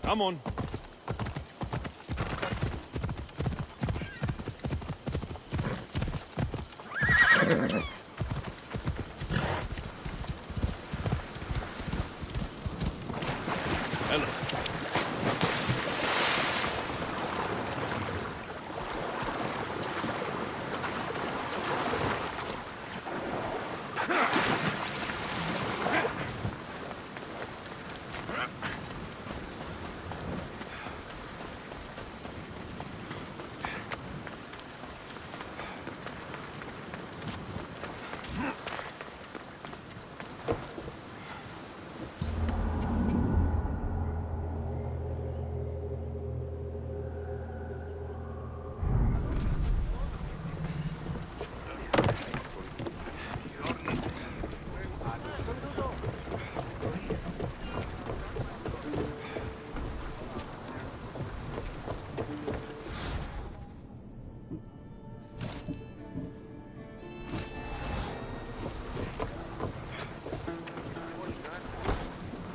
Come on. Hello.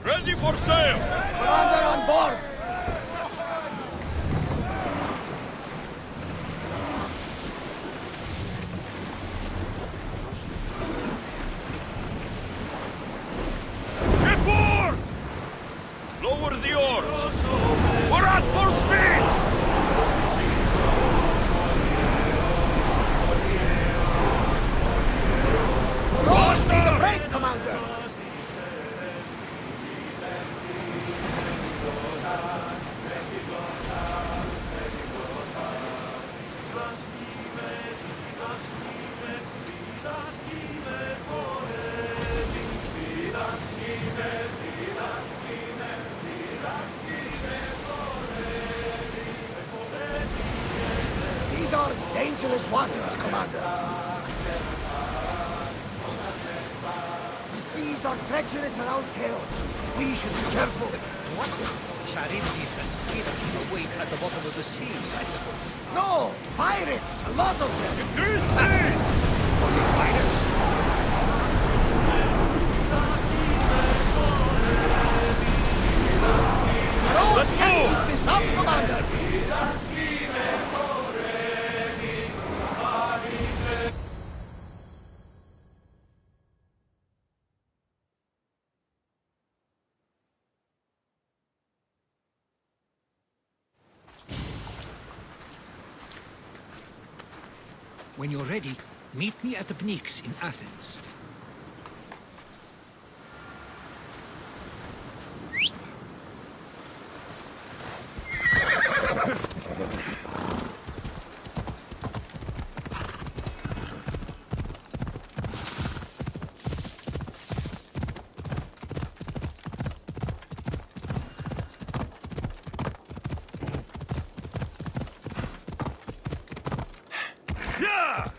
Ready for sail! Commander on board! Shipboard! Lower the oars! We're at full speed! Roast me the brake, Commander! These are dangerous waters, Commander. The seas are treacherous around chaos. We should be careful. What? Charybdis and skinks await at the bottom of the sea, I suppose. No! Pirates! A lot of them! Increase speed! Pirates! Let's go! Keep this up, Commander! When you're ready, meet me at the Pnyx in Athens. Yeah!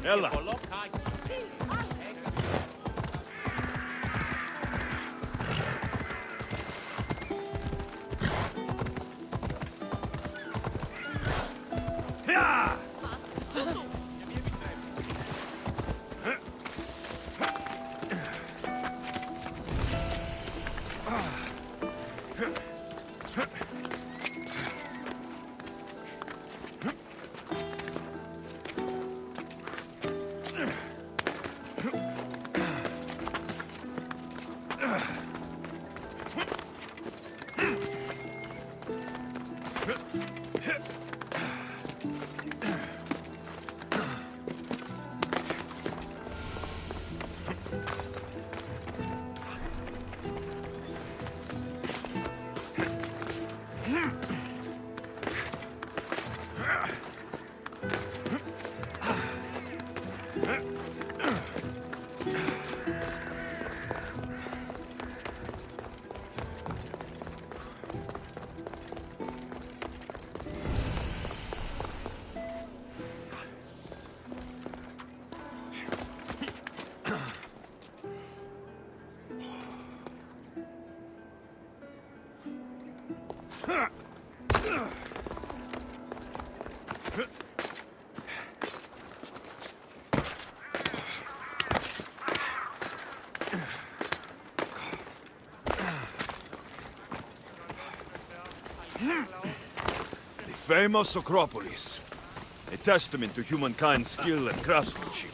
Έλα. The famous Acropolis. A testament to humankind's skill and craftsmanship.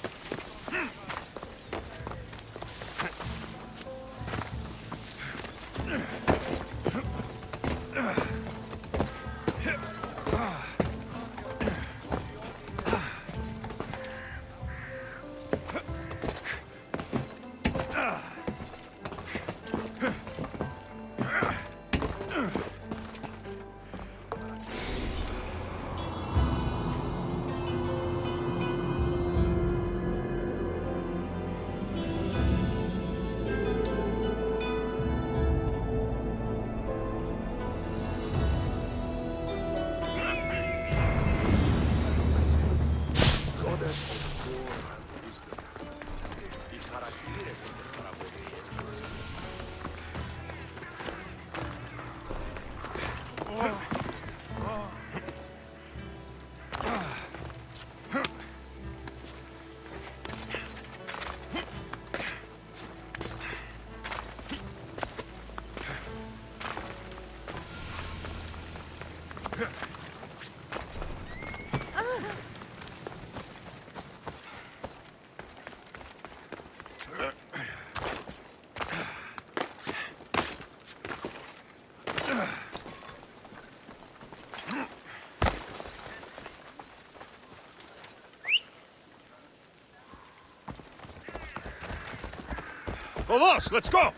Vamos, let's go!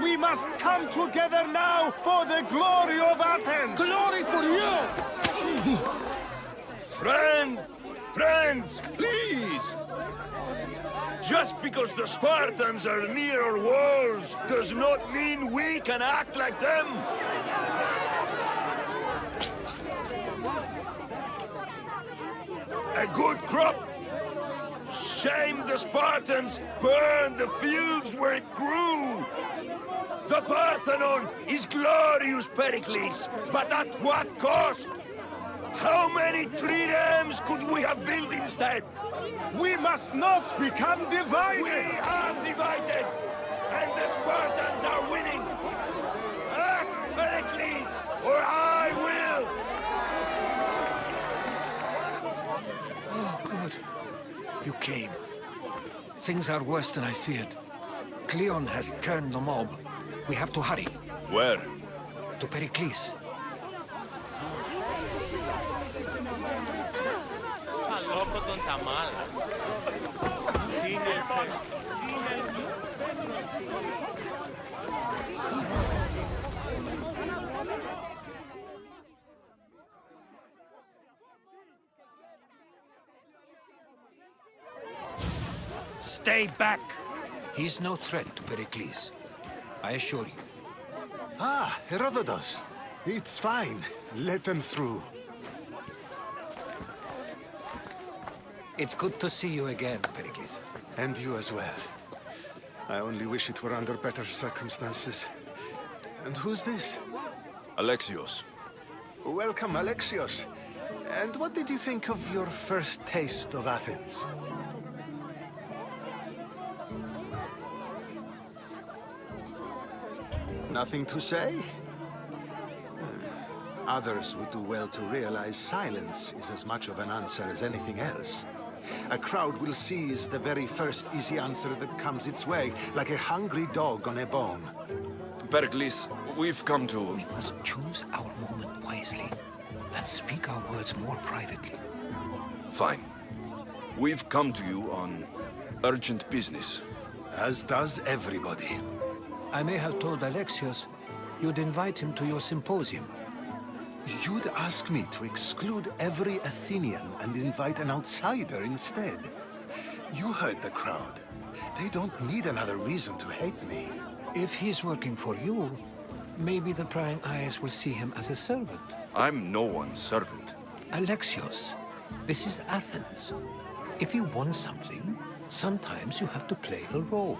We must come together now for the glory of Athens! Glory for you! Friends, please! Just because the Spartans are near our walls does not mean we can act like them! A good crop! Shame the Spartans burned the fields where it grew! The Parthenon is glorious, Pericles, but at what cost? How many triremes could we have built instead? We must not become divided! We are divided, and the Spartans are winning! Act, Pericles, or I will! Oh, good. You came. Things are worse than I feared. Cleon has turned the mob. We have to hurry. Where? To Pericles. Καλόκο τον Ταμάλα. Σύνελθε, σύνελθε. Stay back! He is no threat to Pericles. I assure you. Ah, Herodotus. It's fine. Let them through. It's good to see you again, Pericles. And you as well. I only wish it were under better circumstances. And who's this? Alexios. Welcome, Alexios. And what did you think of your first taste of Athens? Nothing to say? Others would do well to realize silence is as much of an answer as anything else. A crowd will seize the very first easy answer that comes its way, like a hungry dog on a bone. Pericles, we've come to... We must choose our moment wisely and speak our words more privately. Fine. We've come to you on urgent business. As does everybody. I may have told Alexios you'd invite him to your symposium. You'd ask me to exclude every Athenian and invite an outsider instead. You heard the crowd. They don't need another reason to hate me. If he's working for you, maybe the prying eyes will see him as a servant. I'm no one's servant. Alexios, this is Athens. If you want something, sometimes you have to play a role.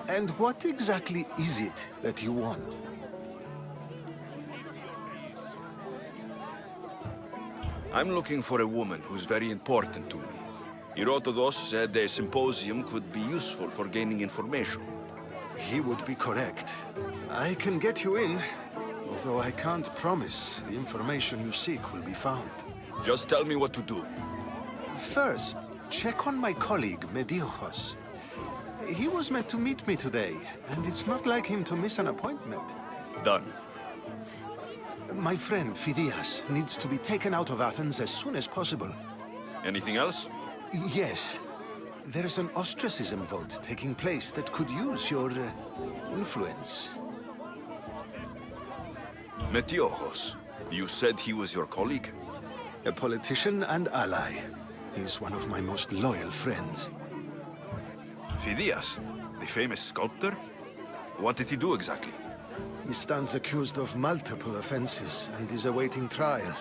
And what exactly is it that you want? I'm looking for a woman who's very important to me. Herodotus said a symposium could be useful for gaining information. He would be correct. I can get you in, although I can't promise the information you seek will be found. Just tell me what to do. First, check on my colleague, Mediochos. He was meant to meet me today, and it's not like him to miss an appointment. Done. My friend, Phidias, needs to be taken out of Athens as soon as possible. Anything else? Yes. There's an ostracism vote taking place that could use your influence. Metiochos. You said he was your colleague? A politician and ally. He's one of my most loyal friends. Phidias, the famous sculptor? What did he do exactly? He stands accused of multiple offenses and is awaiting trial.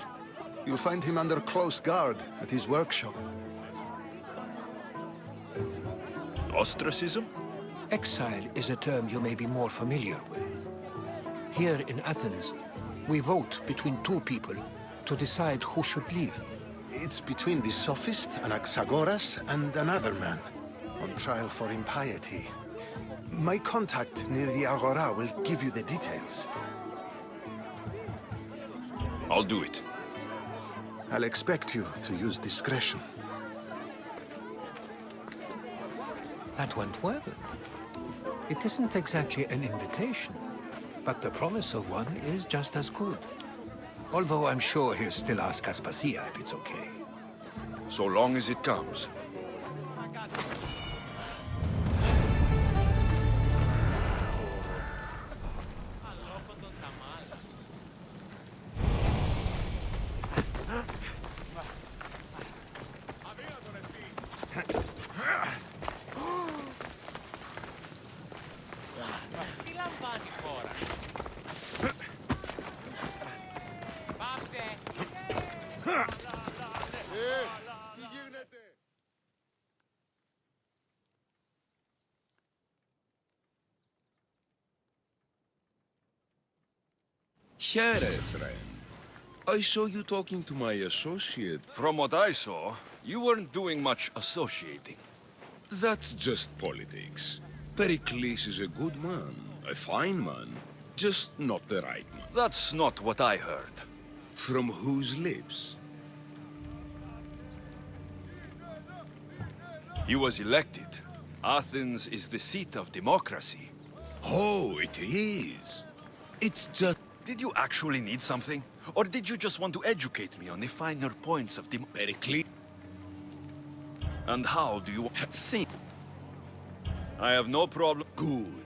You'll find him under close guard at his workshop. Ostracism? Exile is a term you may be more familiar with. Here in Athens, we vote between two people to decide who should leave. It's between the sophist Anaxagoras and another man, on trial for impiety. My contact near the Agora will give you the details. I'll do it. I'll expect you to use discretion. That went well. It isn't exactly an invitation, but the promise of one is just as good. Although I'm sure he'll still ask Aspasia if it's okay. So long as it comes. Here, friend. I saw you talking to my associate. From what I saw, you weren't doing much associating. That's just politics. Pericles is a good man, a fine man, just not the right man. That's not what I heard. From whose lips? He was elected. Athens is the seat of democracy. Oh, it is. It's just... Did you actually need something? Or did you just want to educate me on the finer points of Pericles. And how do you think? I have no problem. Good.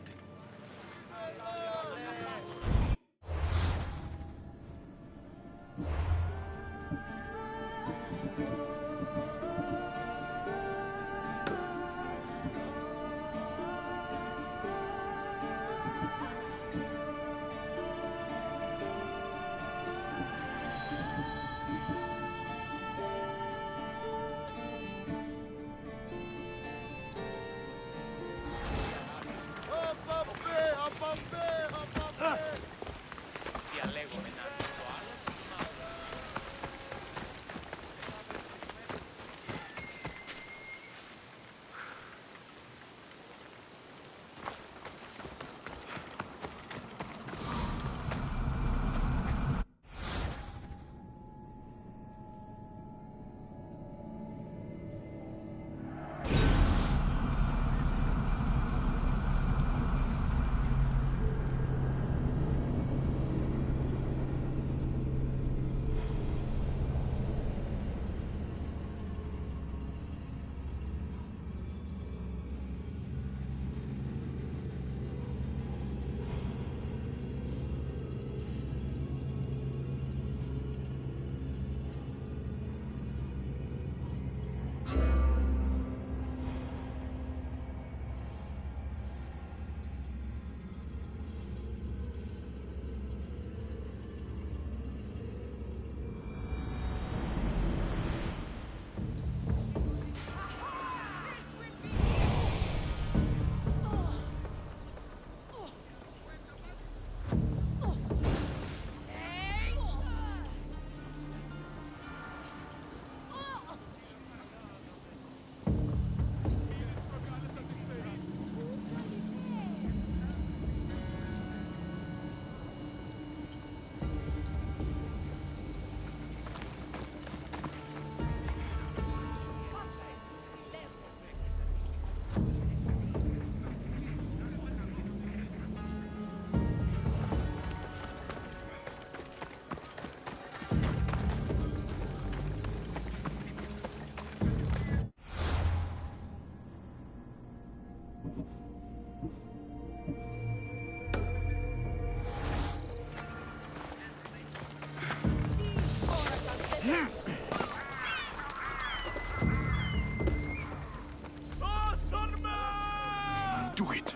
Do it!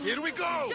Here we go!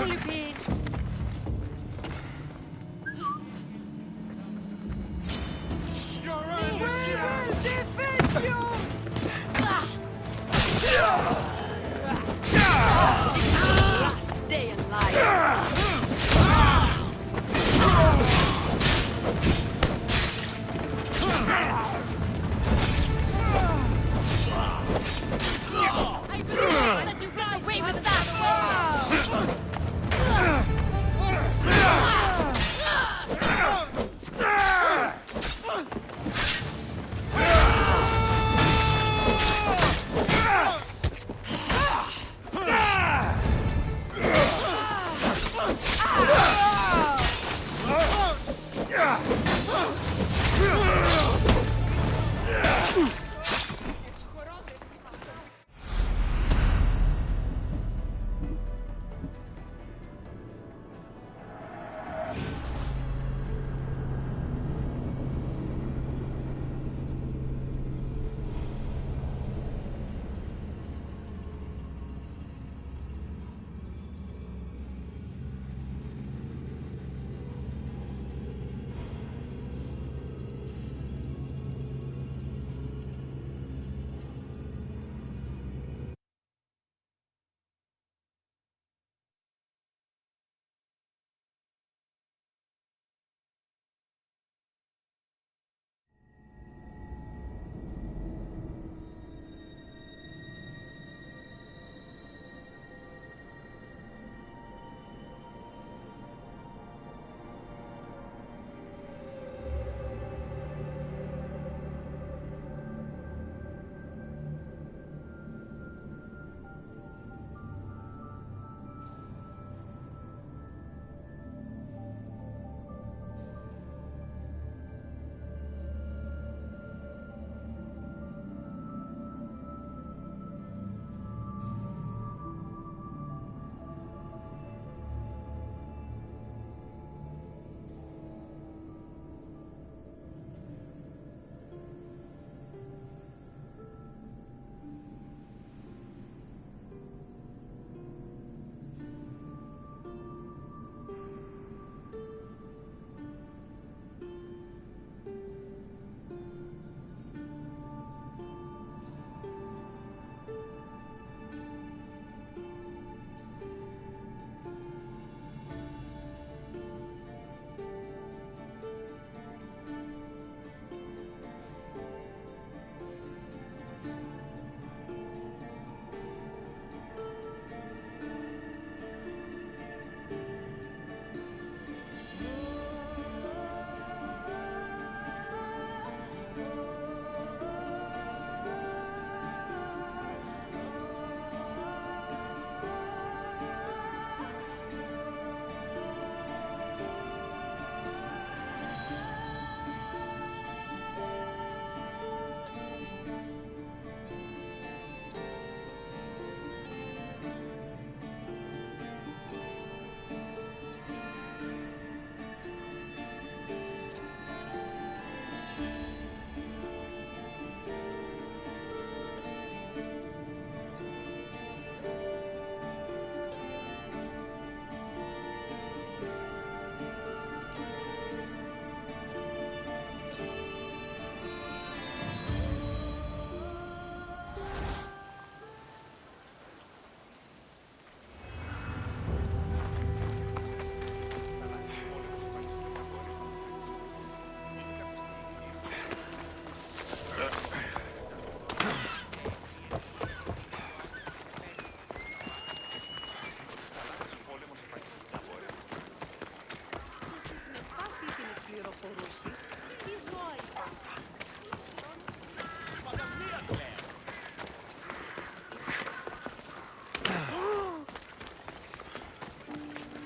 Philippines. Stay alive. I believe that you got away with that.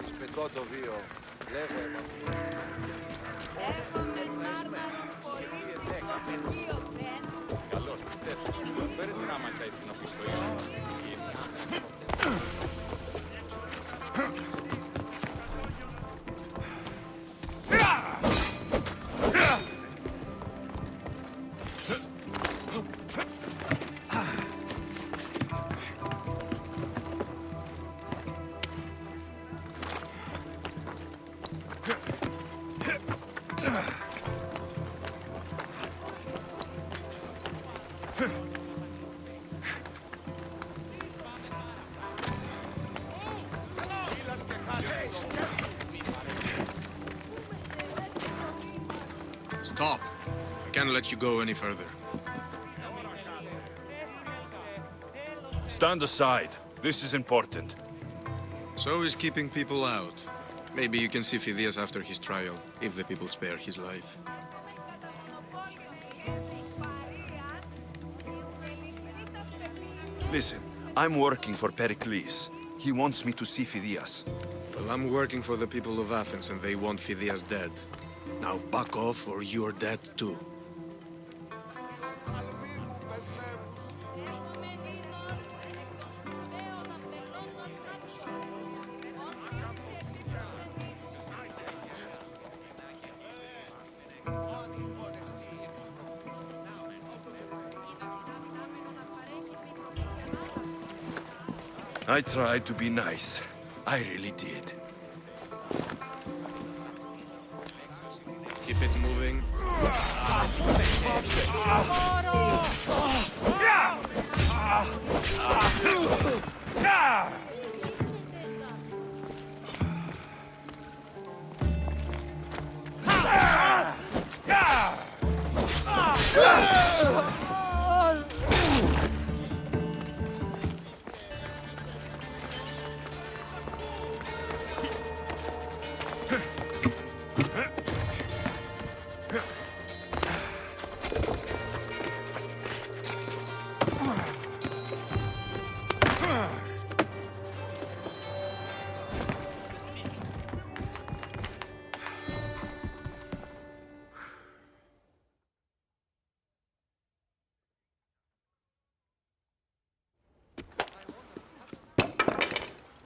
Σπιτό το βίο. Λέγω αίμα. Έρχονται μάρμαρο χωρίς τεχνολογίο, δεν. Καλώς, πιστέψω. Φέρε την άμαξα εις την αποστολή σου. Stop. I can't let you go any further. Stand aside. This is important. So is keeping people out. Maybe you can see Phidias after his trial, if the people spare his life. Listen, I'm working for Pericles. He wants me to see Phidias. Well, I'm working for the people of Athens, and they want Phidias dead. Now back off, or you're dead too. I tried to be nice. I really did. Keep it moving.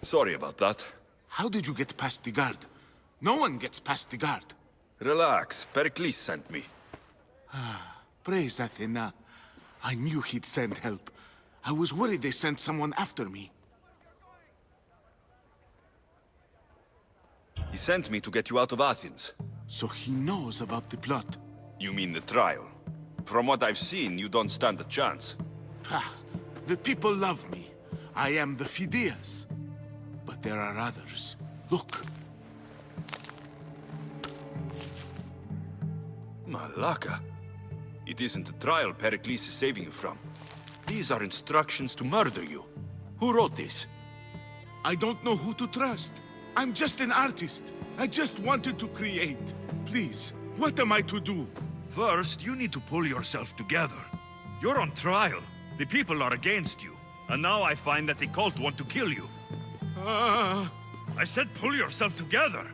Sorry about that. How did you get past the guard? No one gets past the guard. Relax. Pericles sent me. Praise Athena. I knew he'd send help. I was worried they sent someone after me. He sent me to get you out of Athens. So he knows about the plot. You mean the trial? From what I've seen, you don't stand a chance. Pah, the people love me. I am the Phidias. But there are others. Look. Malaka. It isn't the trial Pericles is saving you from. These are instructions to murder you. Who wrote this? I don't know who to trust. I'm just an artist. I just wanted to create. Please, what am I to do? First, you need to pull yourself together. You're on trial. The people are against you. And now I find that the cult want to kill you. I said pull yourself together.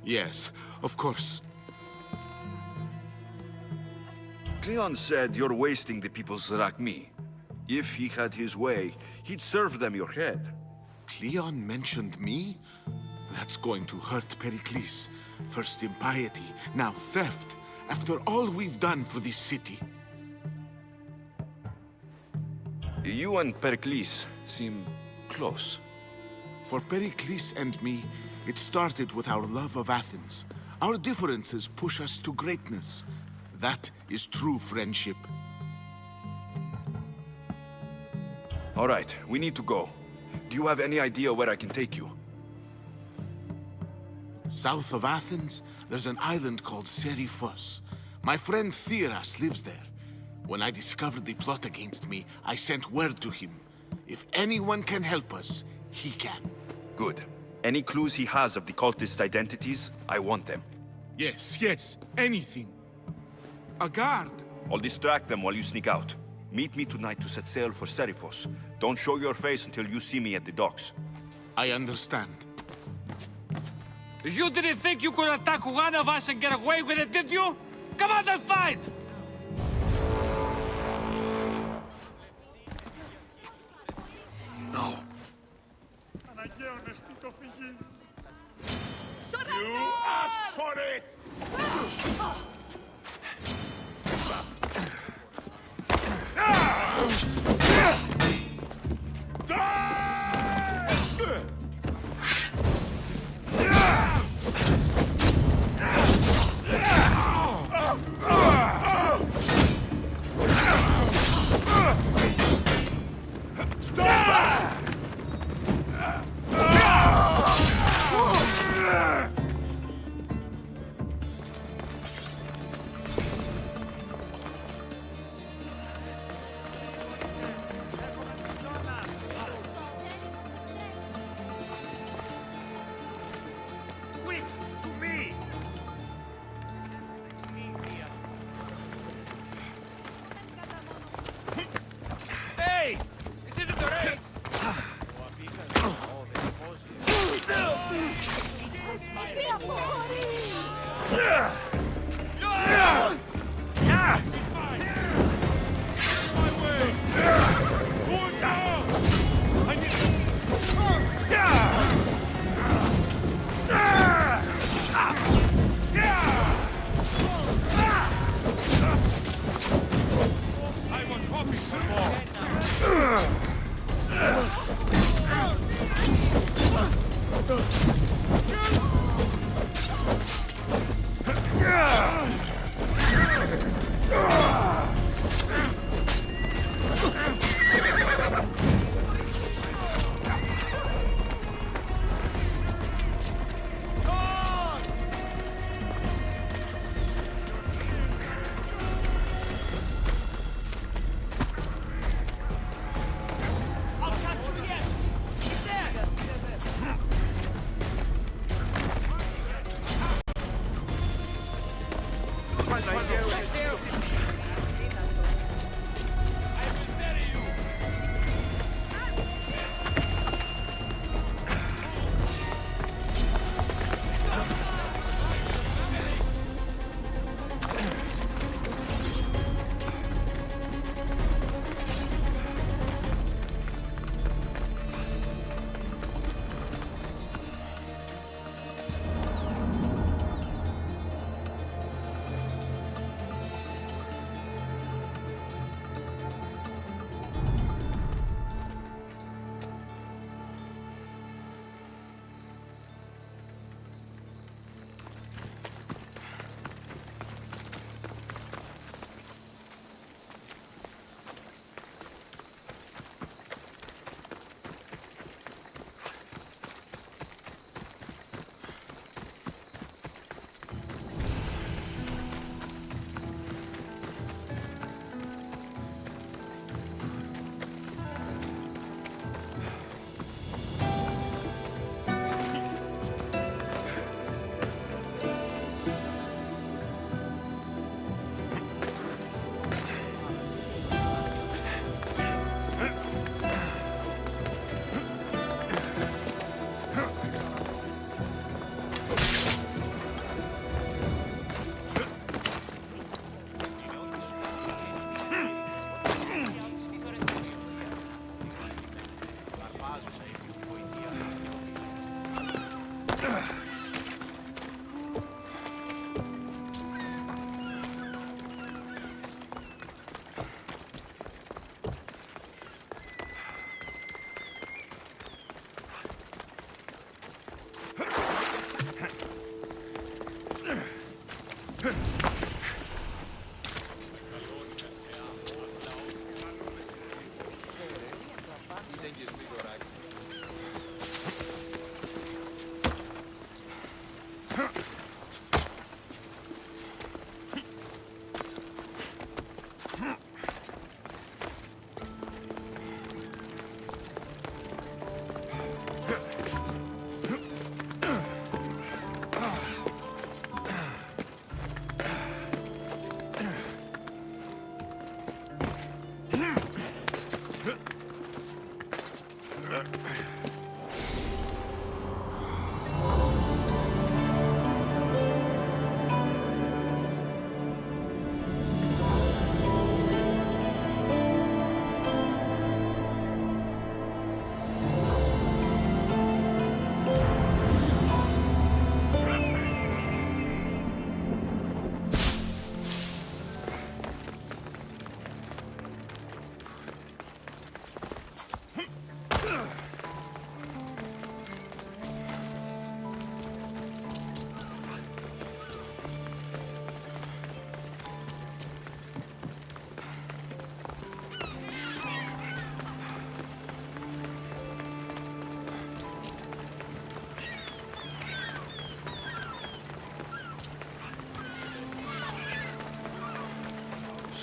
Yes, of course. Cleon said you're wasting the people's Zrakmi. If he had his way, he'd serve them your head. Cleon mentioned me? That's going to hurt Pericles. First impiety, now theft. After all we've done for this city. You and Pericles seem close. For Pericles and me, it started with our love of Athens. Our differences push us to greatness. That is true friendship. All right, we need to go. Do you have any idea where I can take you? South of Athens, there's an island called Seriphos. My friend Theras lives there. When I discovered the plot against me, I sent word to him. If anyone can help us, he can. Good. Any clues he has of the cultist identities, I want them. Yes, anything. A guard. I'll distract them while you sneak out. Meet me tonight to set sail for Seriphos. Don't show your face until you see me at the docks. I understand. You didn't think you could attack one of us and get away with it, did you? Come on and fight! No. You asked for it!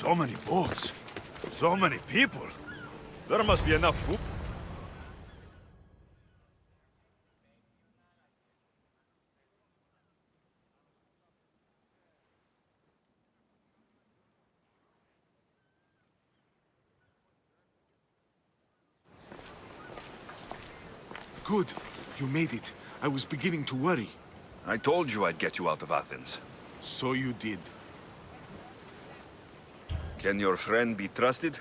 So many boats. So many people. There must be enough food. Good. You made it. I was beginning to worry. I told you I'd get you out of Athens. So you did. Can your friend be trusted?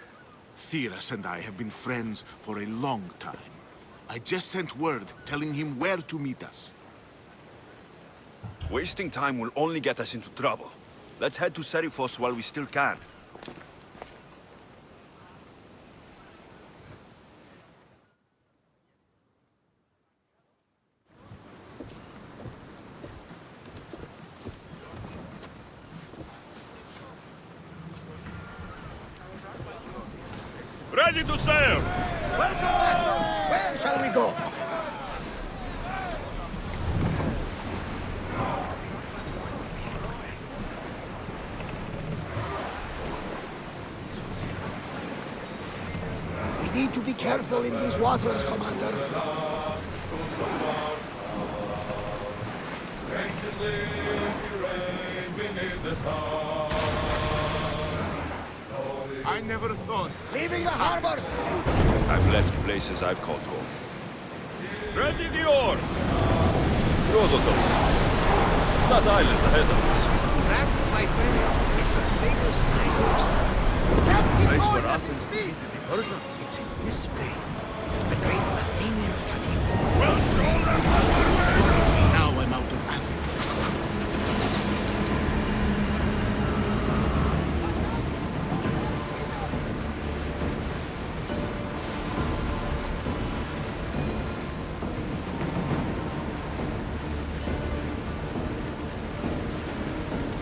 Theras and I have been friends for a long time. I just sent word telling him where to meet us. Wasting time will only get us into trouble. Let's head to Seriphos while we still can. Ready to sail! Welcome back! Where shall we go? We need to be careful in these waters, Commander. I never thought. Leaving the harbor! I've left places I've called home. Ready the oars! Rhodotos. It's that island ahead of us. That, my friend, is the famous island of Samos. Place where Athens defeated the Persians. It's in this bay. The great Athenian study. Well, shoulder! Now I'm out of Athens.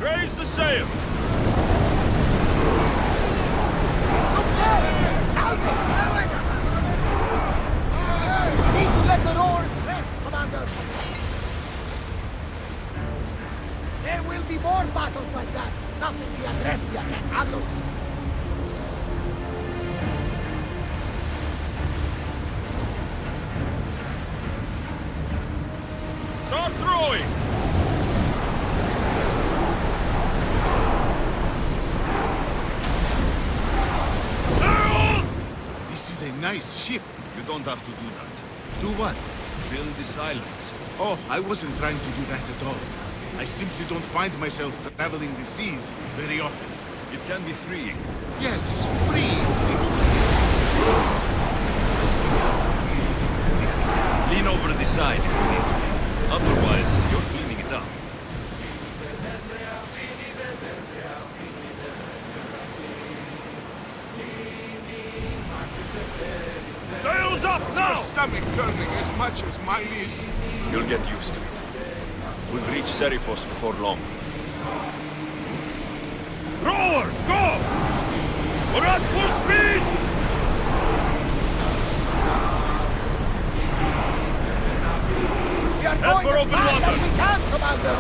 Raise the sail! We need to let the oars rest, Commander! There will be more battles like that. Nothing the Adrestia can handle. Start throwing! This is a nice ship. You don't have to do that. Do what? Fill the silence. Oh, I wasn't trying to do that at all. I simply don't find myself traveling the seas very often. It can be freeing. Yes, freeing seems to be. Lean over the side if you need to. Otherwise, you're cleaning it up. Sails up now! Your stomach turning as much as mine is. You'll get used to it. We'll reach Seriphos before long. Rowers, go! We're at full speed! We are Head going for as open fast water. as we can, Commander!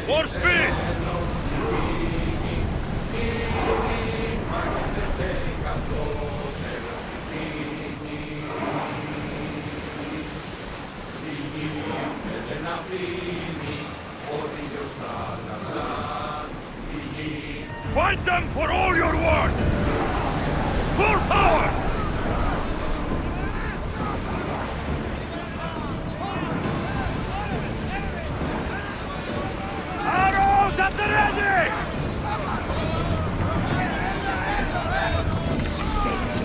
More speed! Fight them for all you're worth! Full power! Arrows at the ready! This is dangerous.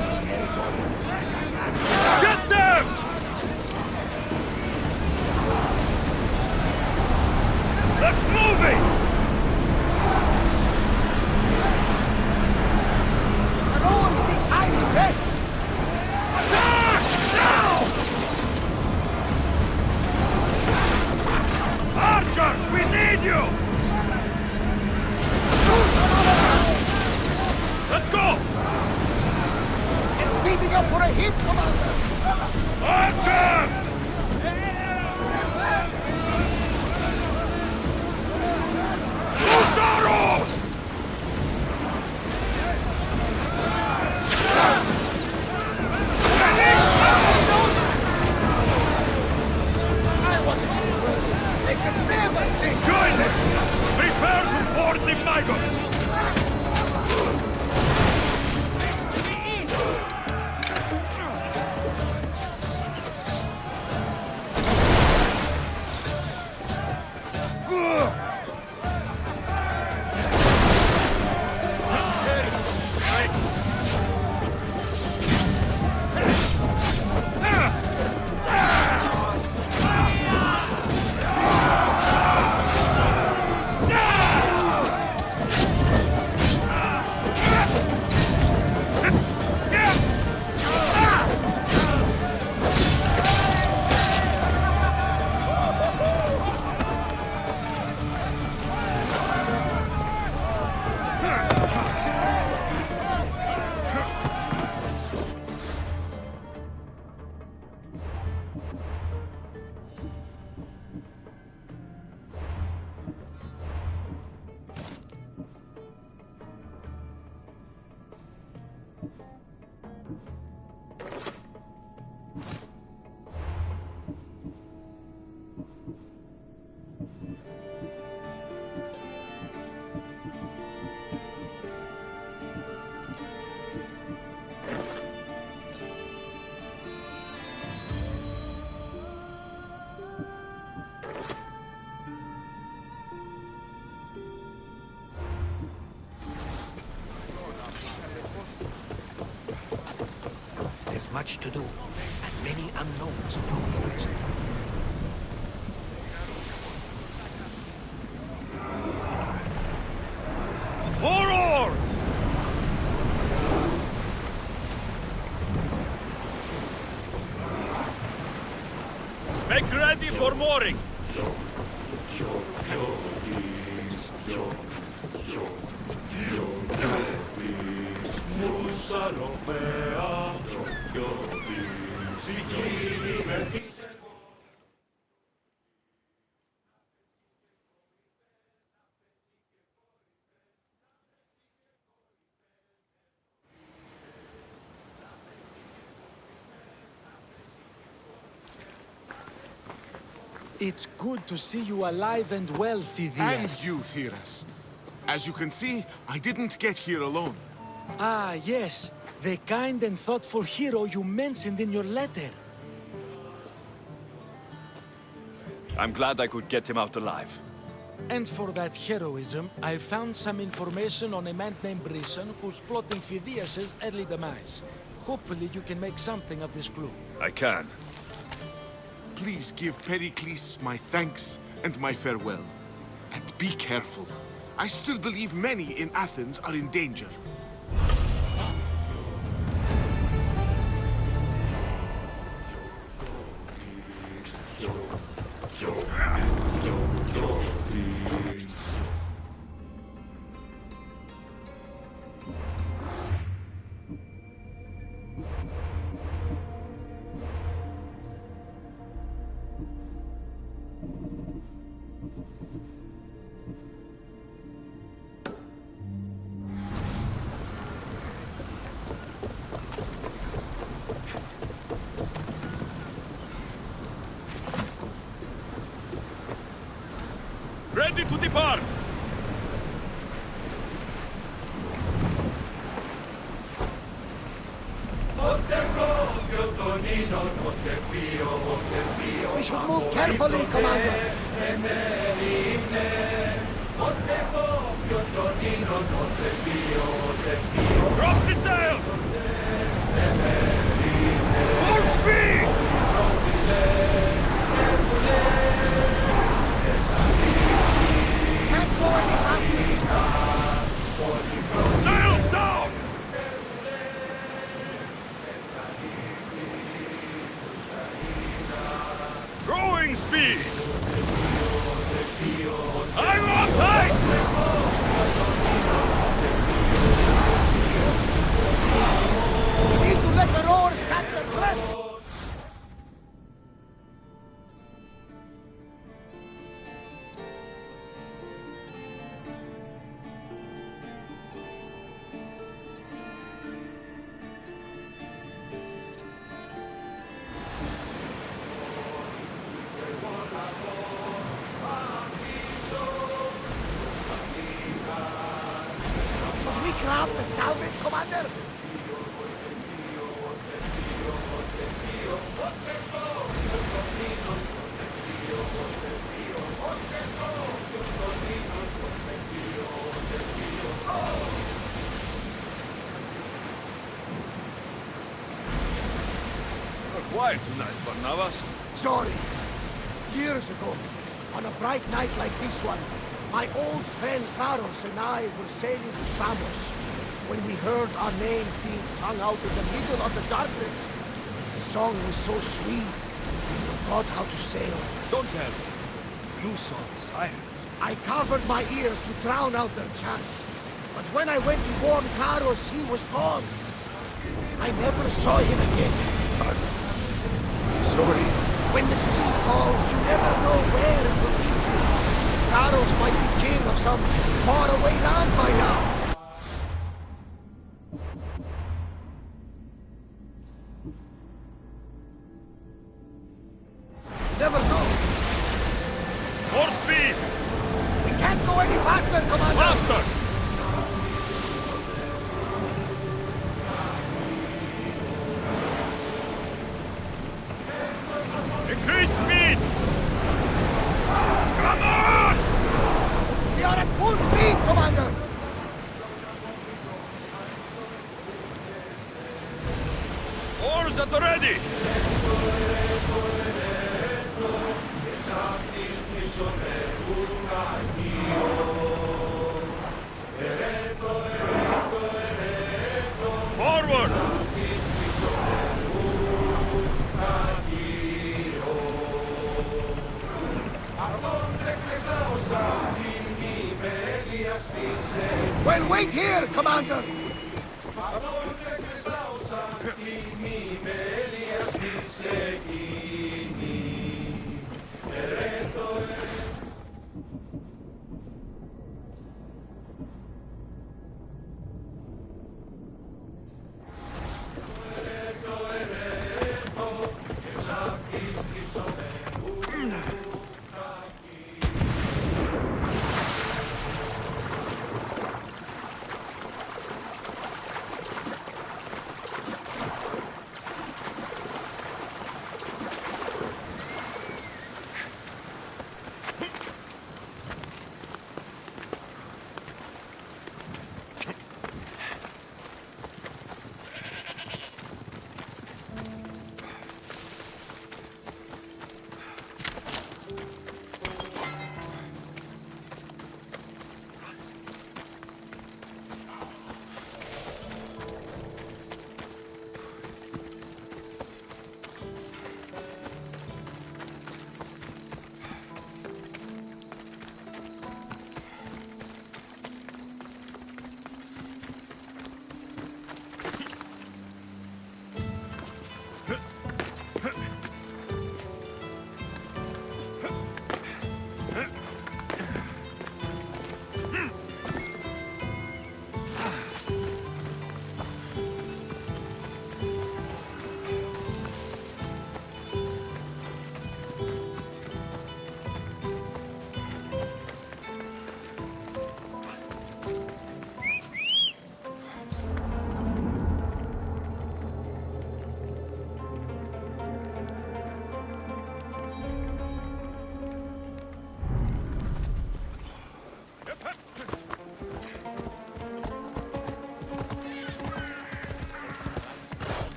There's much to do, and many unknowns on the horizon. More oars! Make ready for mooring! It's good to see you alive and well, Phidias. And you, Theras. As you can see, I didn't get here alone. Ah, yes. The kind and thoughtful hero you mentioned in your letter. I'm glad I could get him out alive. And for that heroism, I found some information on a man named Brisson who's plotting Phidias' early demise. Hopefully you can make something of this clue. I can. Please give Pericles my thanks and my farewell. And be careful. I still believe many in Athens are in danger. Ready to depart! We should move carefully, Commander. Drop the sail! Full speed! Can't go any faster. Sails down! Throwing speed! I'm on tight! We need to let the oars catch their breath. Should we grab the salvage, Commander? You're quiet tonight, Barnabas. Sorry. Years ago, on a bright night like this one, my old friend Karos and I were sailing to Samos when we heard our names being sung out in the middle of the darkness. The song was so sweet, we forgot how to sail. Don't tell me. You saw the sirens. I covered my ears to drown out their chants. But when I went to warn Karos, he was gone. I never saw him again. Sorry. sea calls, you never know where it will lead you. Taros might be king of some faraway land by now. Never know. More speed! We can't go any faster, Commander! Faster! Increase speed! Come on! We are at full speed, Commander! Oars at the ready! Forward! Well, wait here, Commander!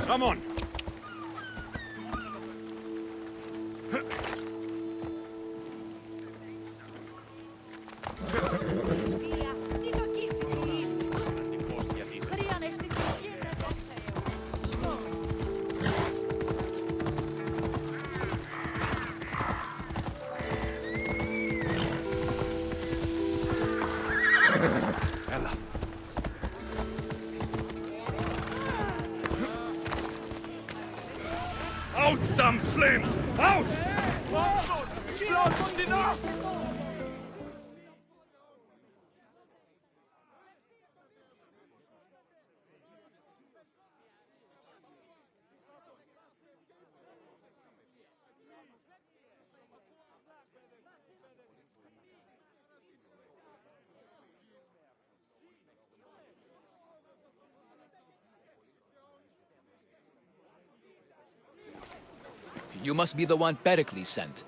Come on! Out, damn flames! Out! You must be the one Pericles sent.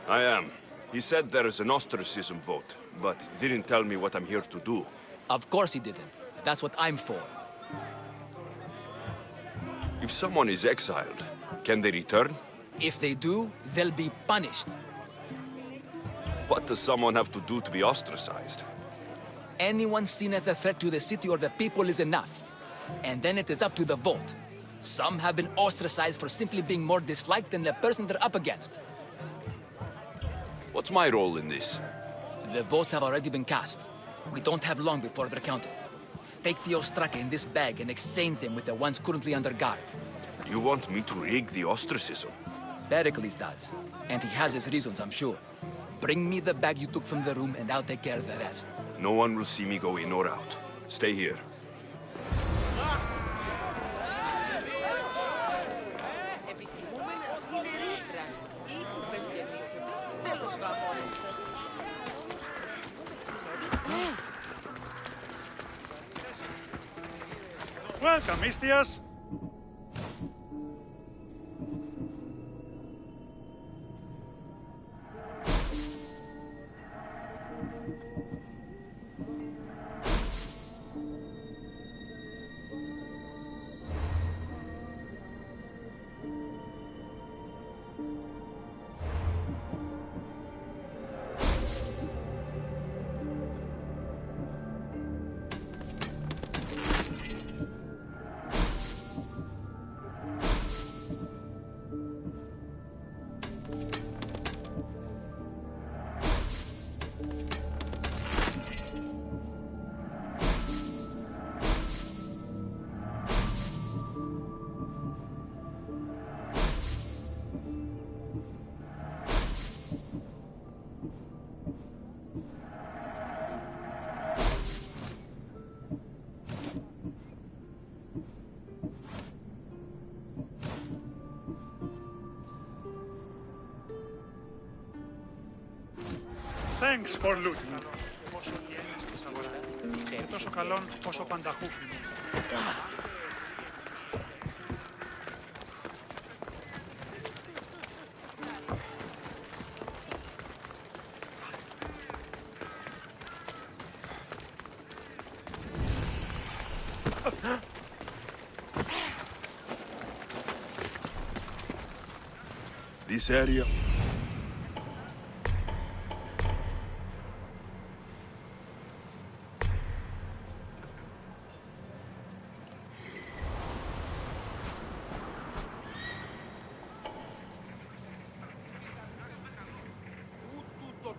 I am. He said there is an ostracism vote, but didn't tell me what I'm here to do. Of course he didn't. That's what I'm for. If someone is exiled, can they return? If they do, they'll be punished. What does someone have to do to be ostracized? Anyone seen as a threat to the city or the people is enough. And then it is up to the vote. Some have been ostracized for simply being more disliked than the person they're up against. What's my role in this? The votes have already been cast. We don't have long before they're counted. Take the Ostraka in this bag and exchange them with the ones currently under guard. You want me to rig the ostracism? Pericles does. And he has his reasons, I'm sure. Bring me the bag you took from the room and I'll take care of the rest. No one will see me go in or out. Stay here. Welcome, Istias. Thanks for looting. Πόσο βγαίνεις στις αγοράς. Και τόσο καλόν όσο πανταχούφινο. This area.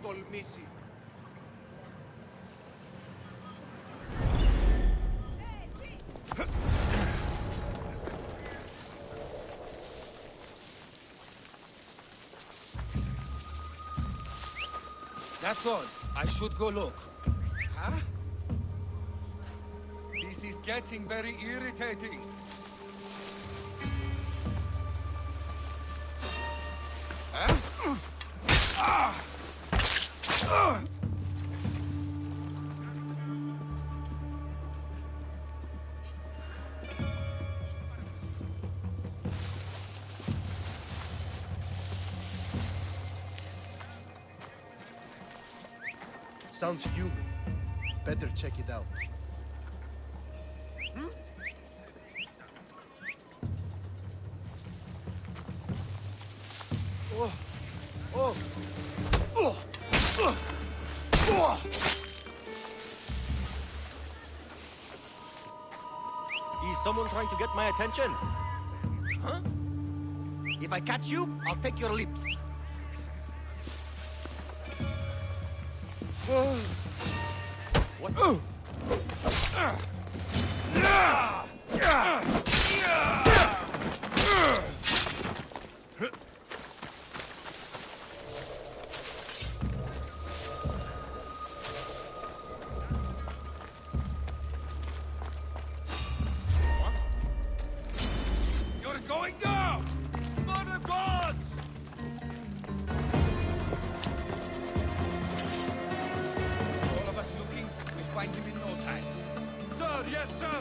Τολμήσει. That's odd. I should go look. Huh? This is getting very irritating. Huh? Sounds human. Better check it out. Oh! Oh! Oh! Oh! Is someone trying to get my attention? Huh? If I catch you, I'll take your lips. What? You're going down! Mother gods! All of us looking, we'll find him in no time. Sir, yes, sir!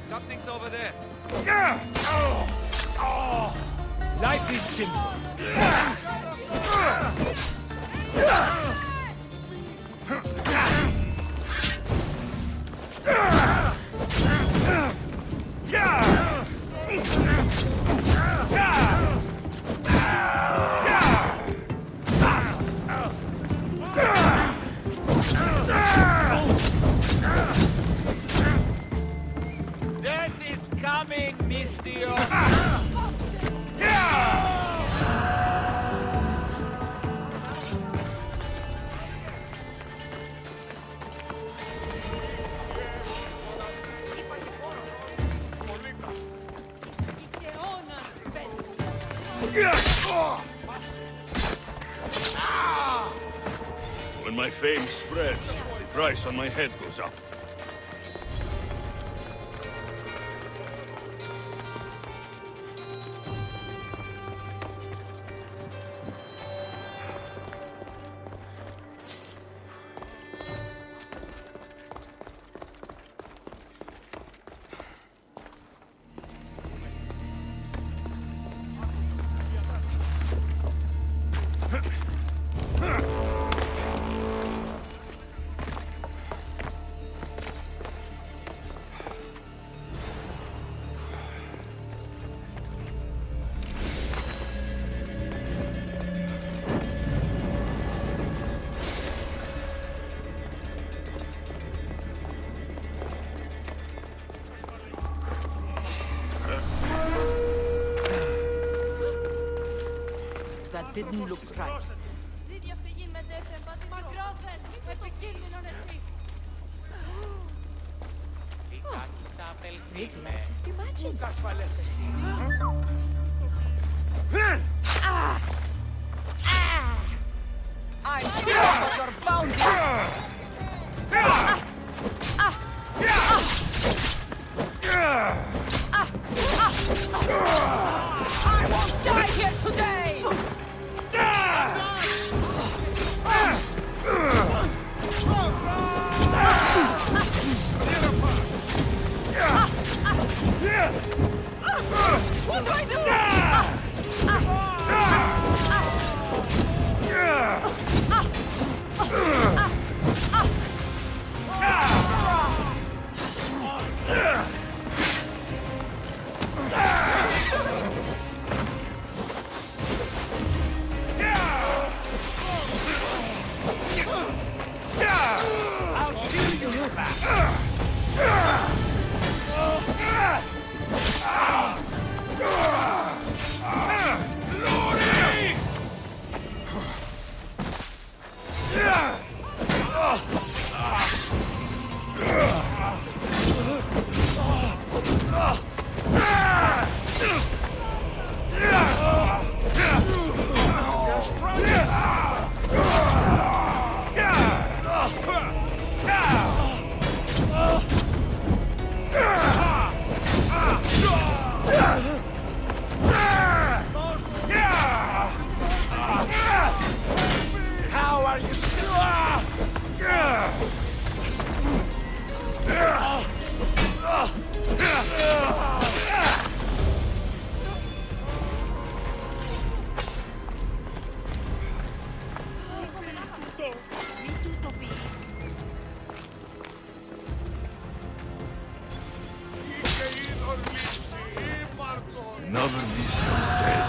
Something's over there. Life is simple. Death is coming, Mistio. When my fame spreads, the price on my head goes up. That didn't look right. I'm here for your bounty! I won't die here today! What do I do? How are you still? Another mission's dead.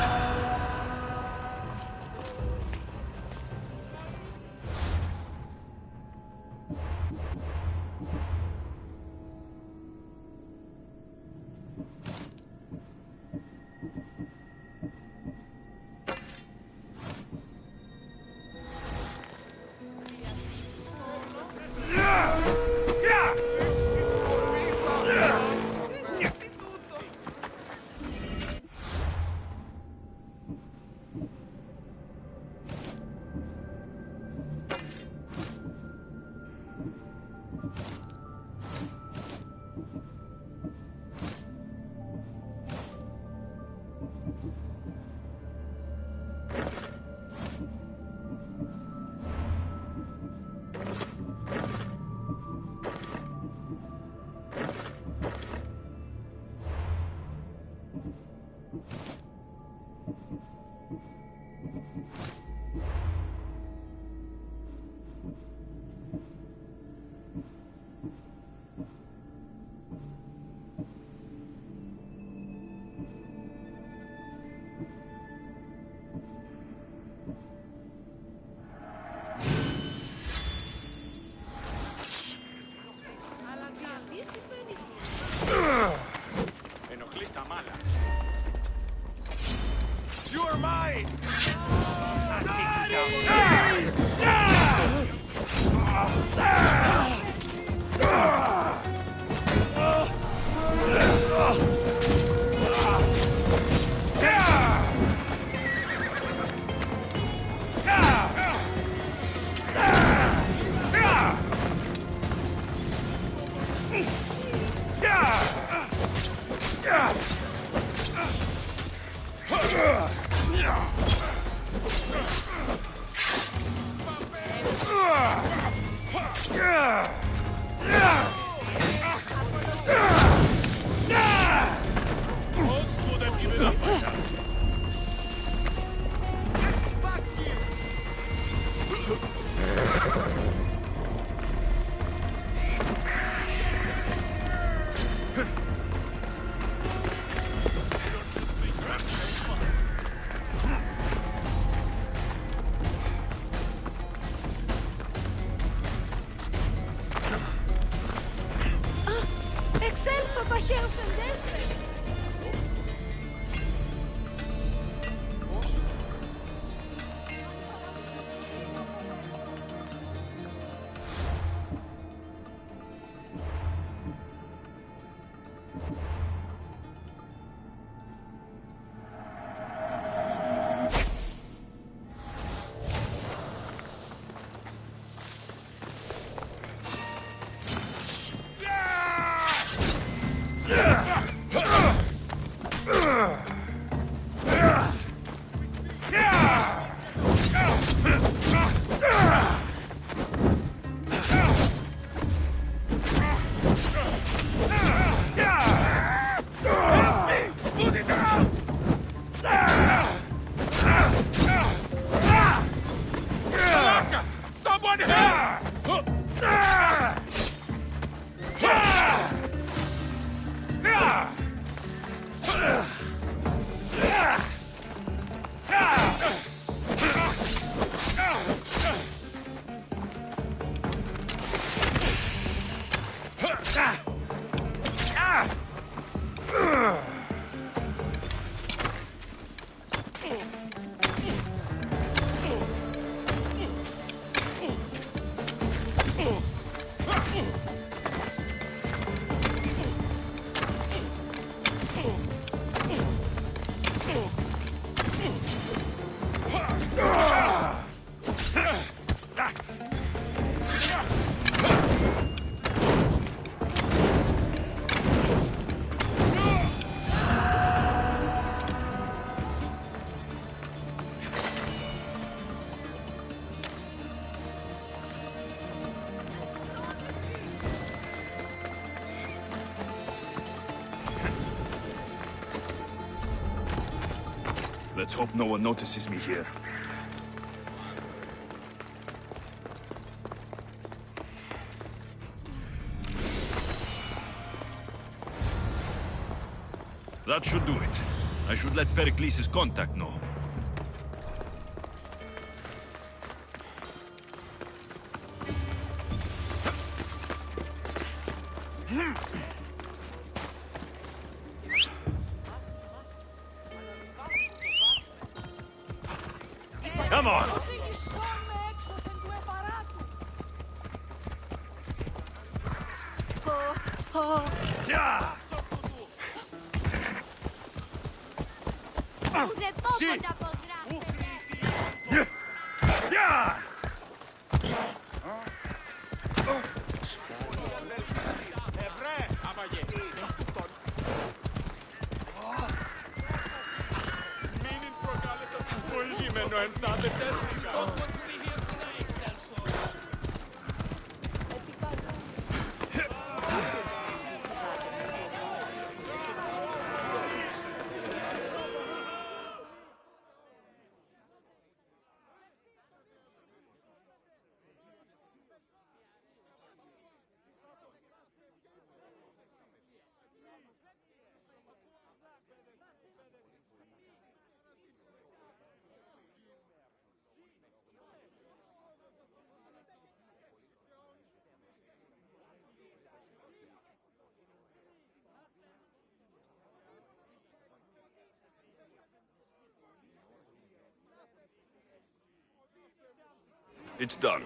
Excelto, παχαίος εντέλεσαι. Someone here! Let's hope no one notices me here. That should do it. I should let Pericles' contact know. Come on! Yeah! Sì! Yeah! Μην προκάλεσα συμπολίμενο ενθάδευτες. It's done.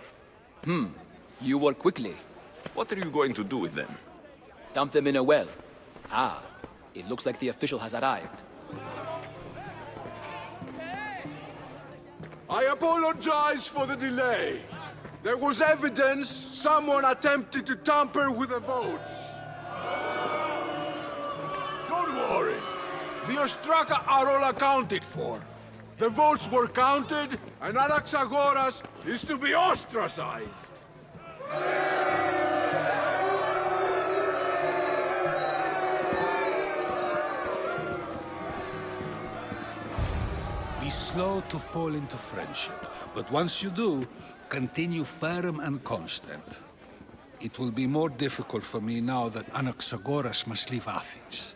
You work quickly. What are you going to do with them? Dump them in a well. Ah, it looks like the official has arrived. I apologize for the delay. There was evidence someone attempted to tamper with the votes. Don't worry. The Ostraka are all accounted for. The votes were counted, and Anaxagoras is to be ostracized. Be slow to fall into friendship, but once you do, continue firm and constant. It will be more difficult for me now that Anaxagoras must leave Athens.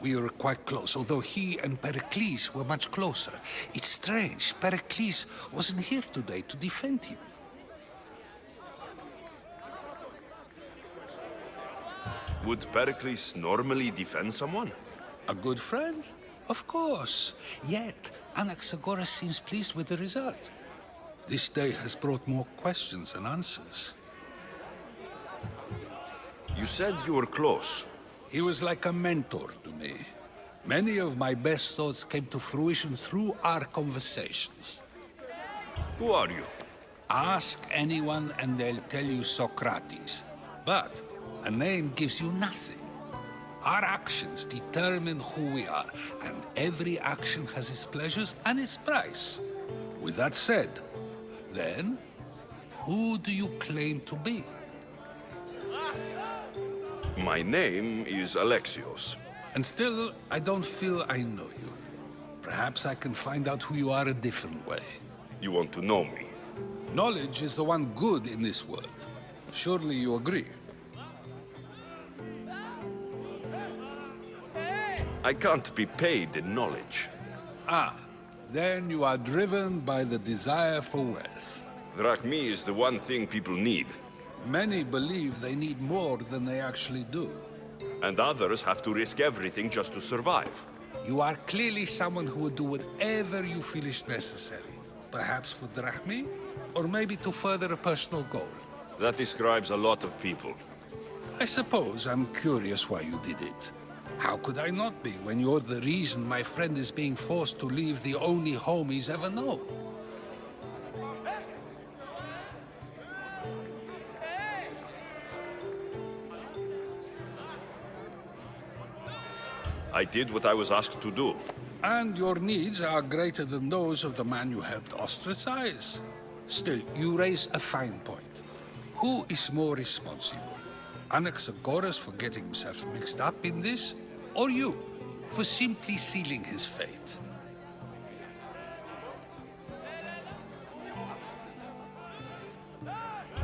We were quite close, although he and Pericles were much closer. It's strange, Pericles wasn't here today to defend him. Would Pericles normally defend someone? A good friend? Of course. Yet, Anaxagoras seems pleased with the result. This day has brought more questions than answers. You said you were close. He was like a mentor to me. Many of my best thoughts came to fruition through our conversations. Who are you? Ask anyone and they'll tell you Socrates. But a name gives you nothing. Our actions determine who we are, and every action has its pleasures and its price. With that said, then, who do you claim to be? My name is Alexios. And still, I don't feel I know you. Perhaps I can find out who you are a different way. You want to know me? Knowledge is the one good in this world. Surely you agree? I can't be paid in knowledge. Ah, then you are driven by the desire for wealth. Drachmi is the one thing people need. Many believe they need more than they actually do. And others have to risk everything just to survive. You are clearly someone who would do whatever you feel is necessary. Perhaps for drachmi, or maybe to further a personal goal. That describes a lot of people. I suppose I'm curious why you did it. How could I not be when you're the reason my friend is being forced to leave the only home he's ever known? I did what I was asked to do. And your needs are greater than those of the man you helped ostracize. Still, you raise a fine point. Who is more responsible? Anaxagoras for getting himself mixed up in this, or you for simply sealing his fate?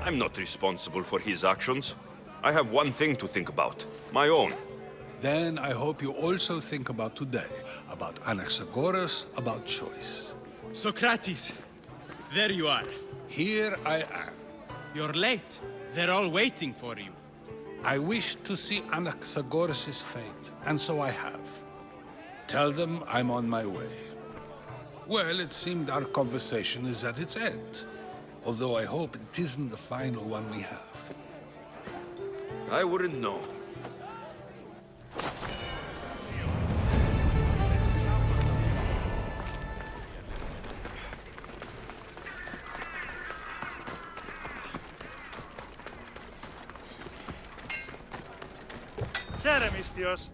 I'm not responsible for his actions. I have one thing to think about, my own. Then I hope you also think about today, about Anaxagoras, about choice. Socrates, there you are. Here I am. You're late. They're all waiting for you. I wish to see Anaxagoras' fate, and so I have. Tell them I'm on my way. Well, it seemed our conversation is at its end. Although I hope it isn't the final one we have. I wouldn't know. Χαίρε, Μίστιος.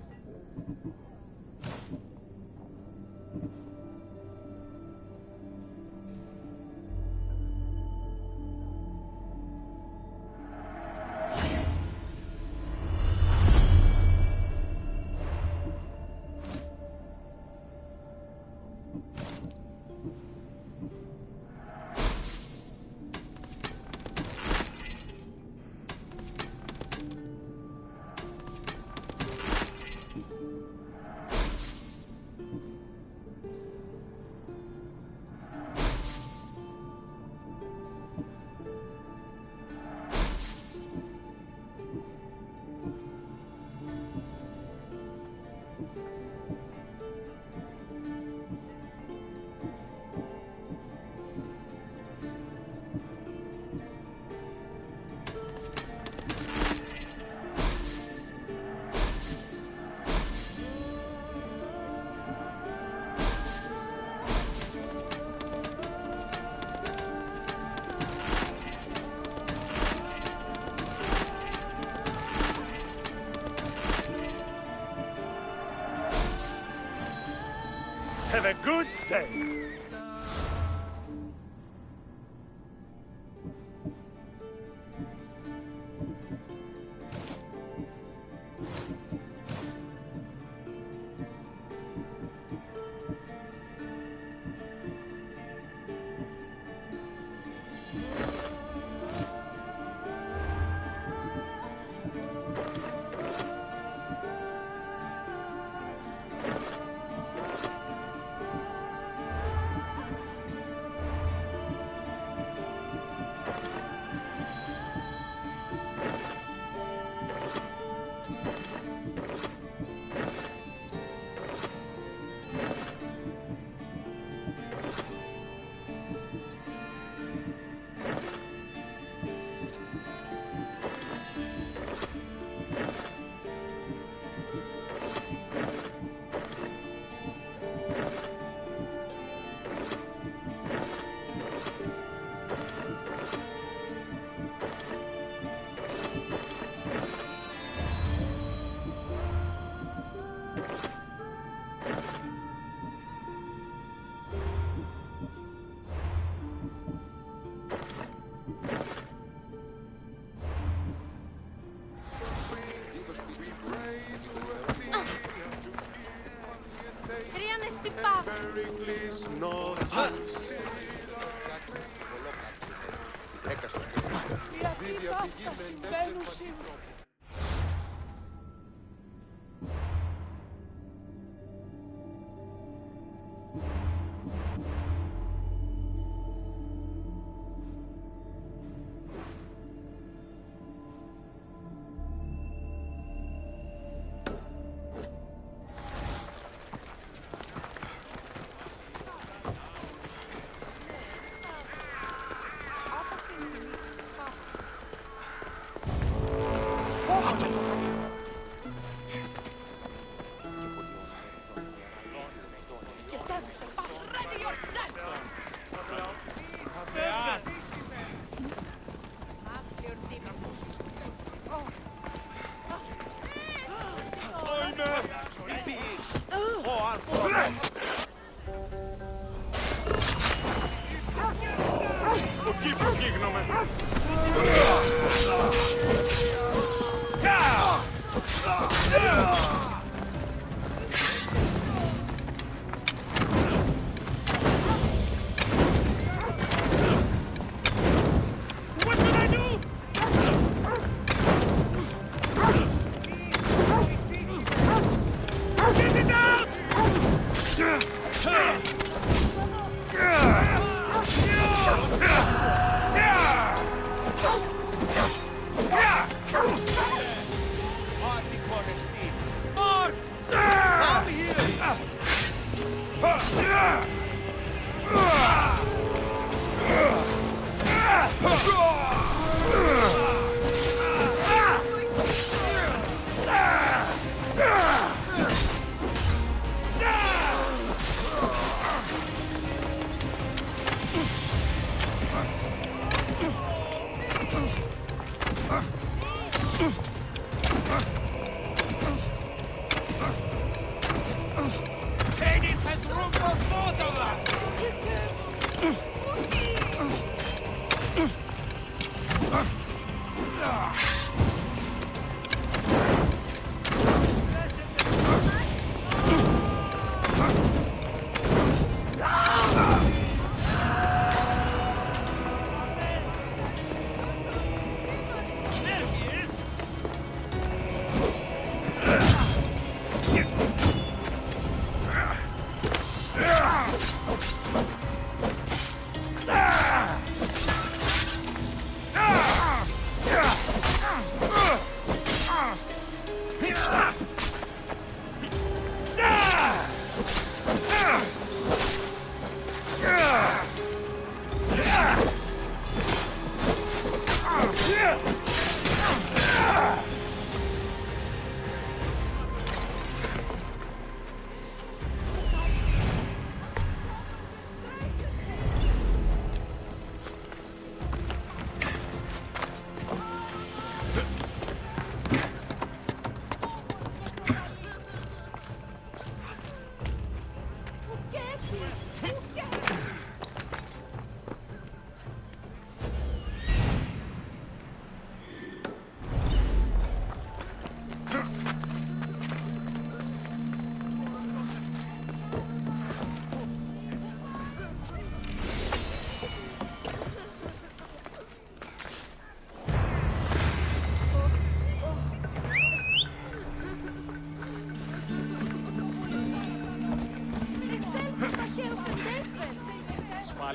Have a good day. Pericles not Γιατί τα αυτά συμβαίνουν σήμερα.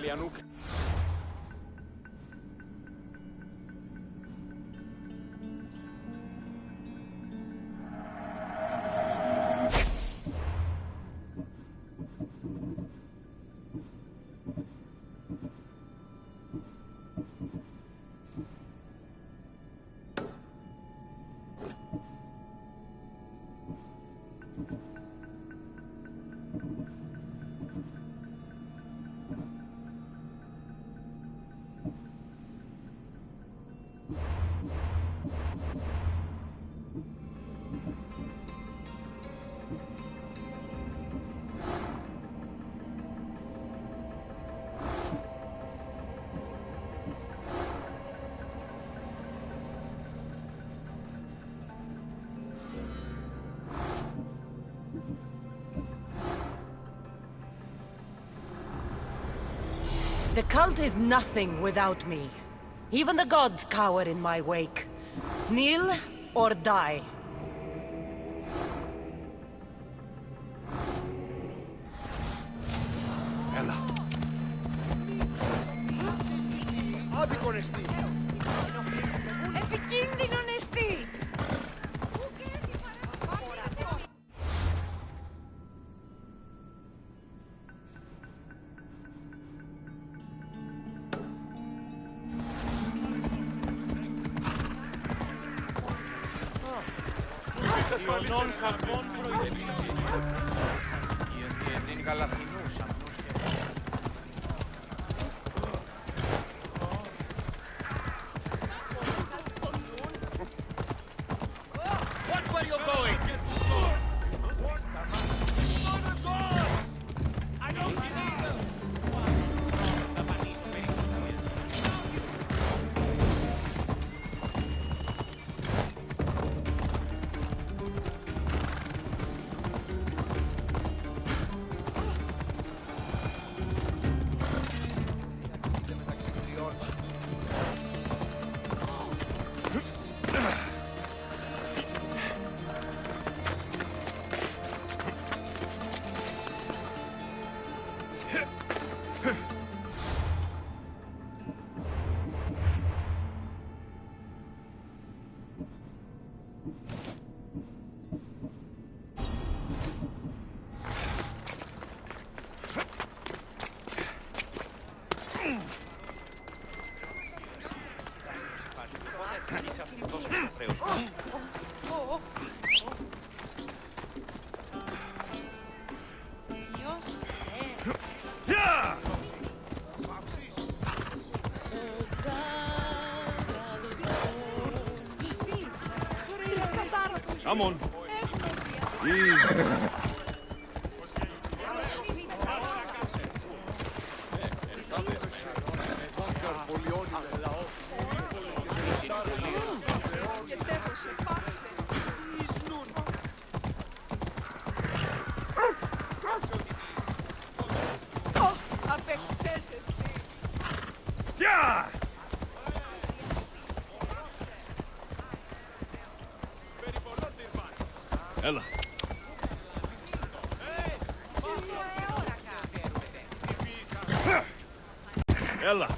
Ασφάλεια, Νουκ. The cult is nothing without me. Even the gods cower in my wake. Kneel or die. Έλα. Άδικο νεστή. Επικίνδυνο νεστή! Ιωνών καρπών την καλαθινούσα. Watch where you're going! I don't see them! Είσαι αυτός ο Θεός. Come on. Easy. Έλα. Έλα.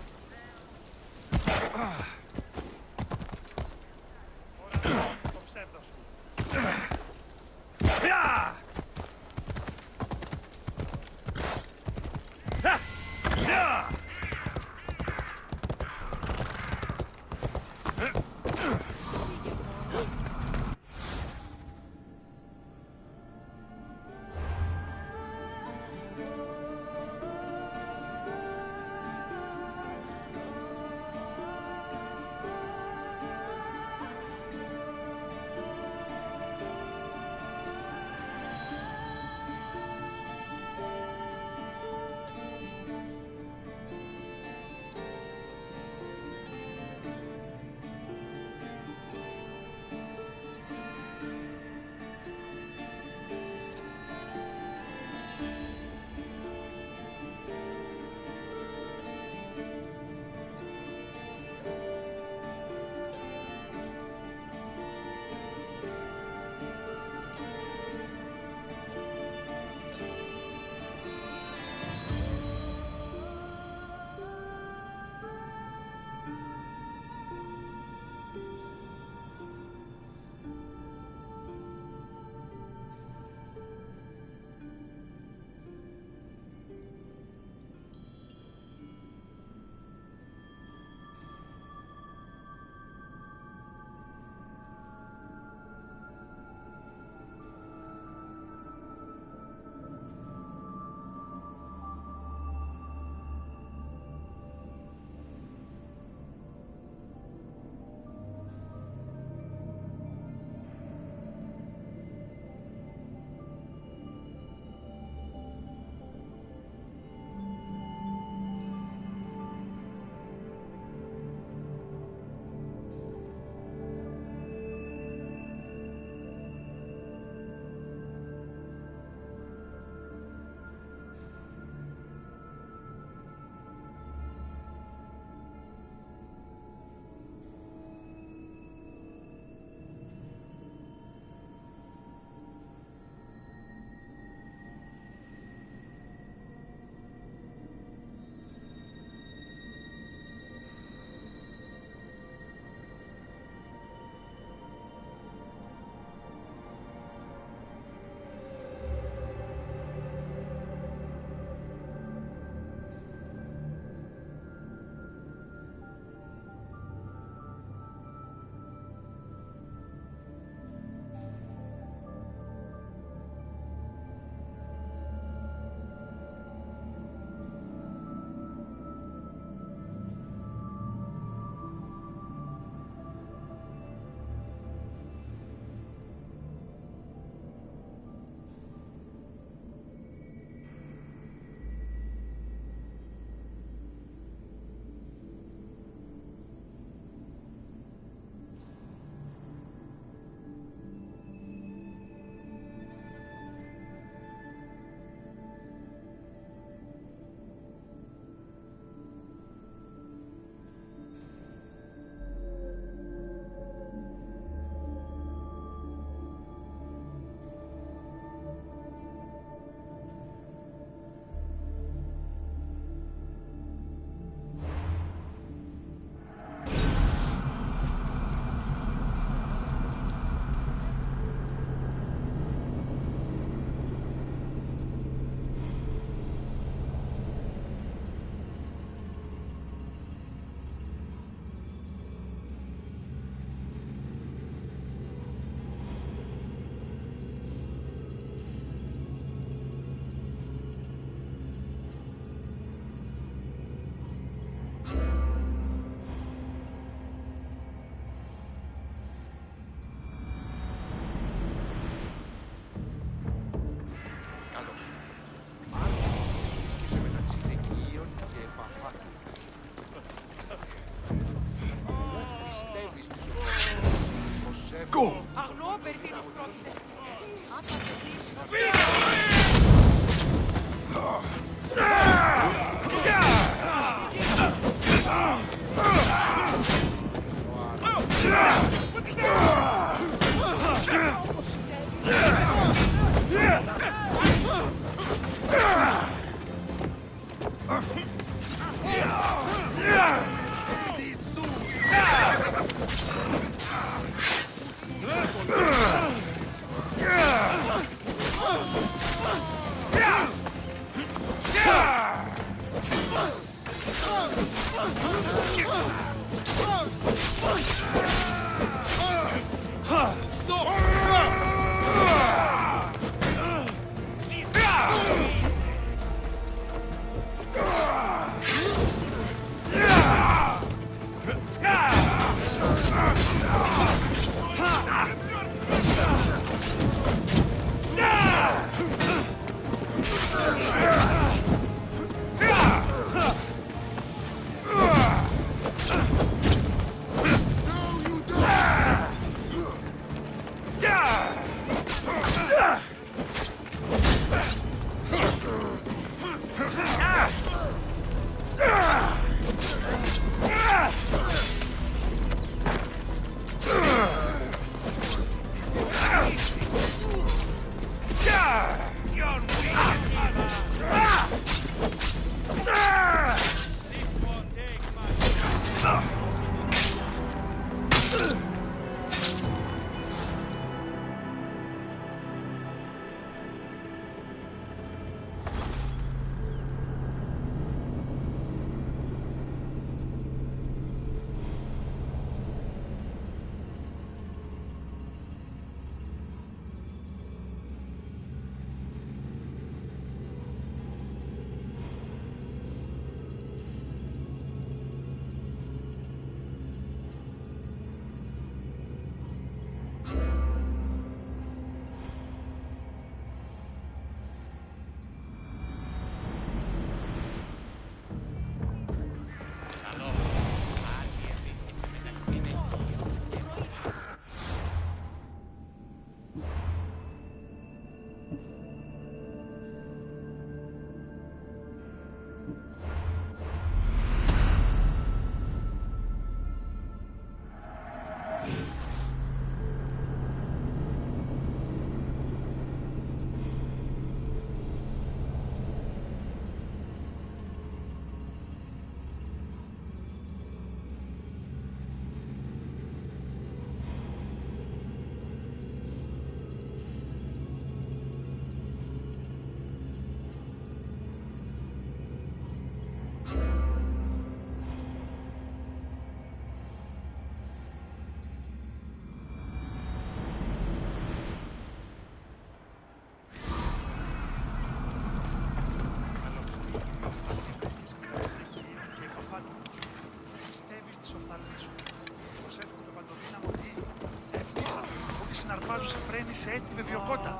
σε φρένη σε έτοιμη βιοκότα.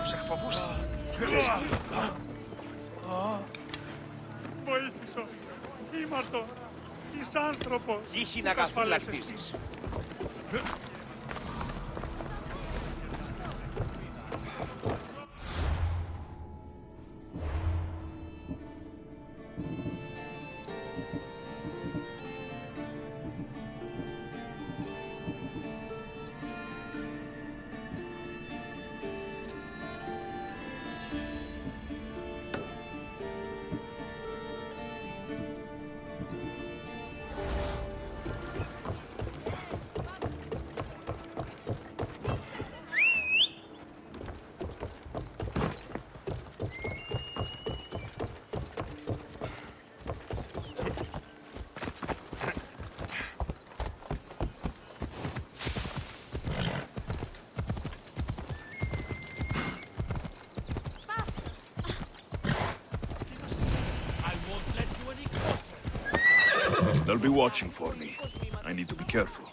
Τους εκφοβούσα. Βοήθησο. Ήμαρτο. Εις άνθρωπος. Τύχη να καθυλακτήσεις. They'll be watching for me. I need to be careful.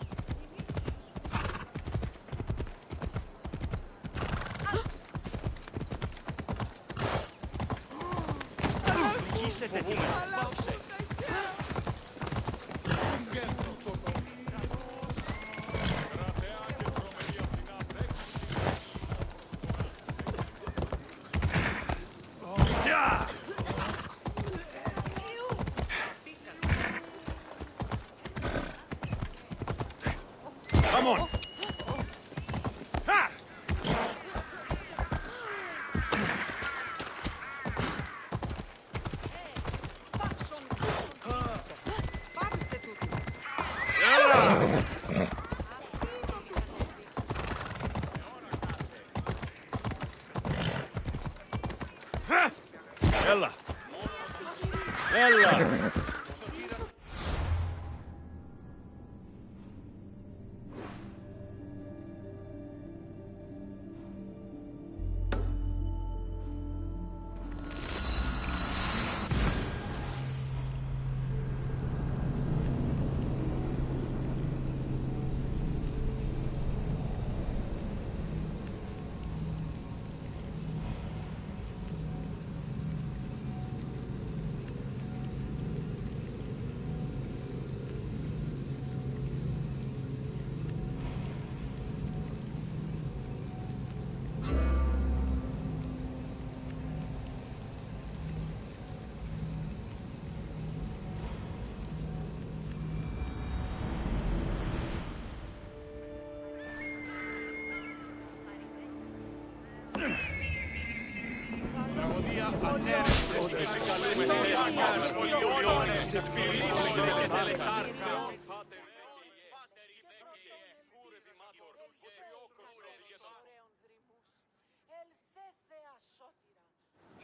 Έλα. Έλα.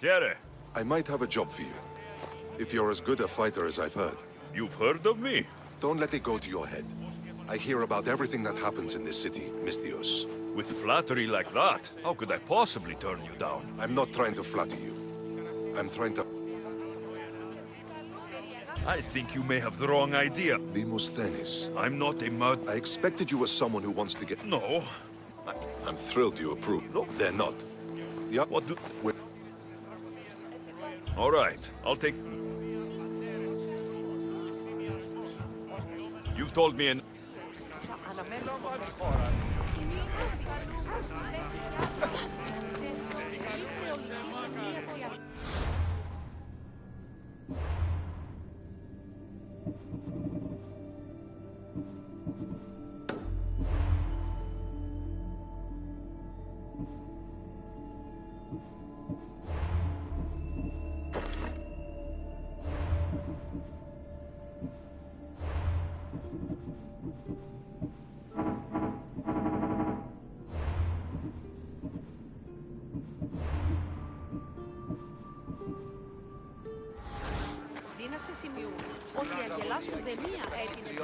Here. I might have a job for you. If you're as good a fighter as I've heard. You've heard of me? Don't let it go to your head. I hear about everything that happens in this city, Misthios. With flattery like that, how could I possibly turn you down? I'm not trying to flatter you. I'm trying to... I think you may have the wrong idea. Demosthenes. I'm not a murderer. I expected you as someone who wants to get... No. I'm thrilled you approve. No. They're not. Yeah. What do... All right, I'll take... You've told me an... σε σημειούν ότι οι αγελάσσονται μία έτοιμες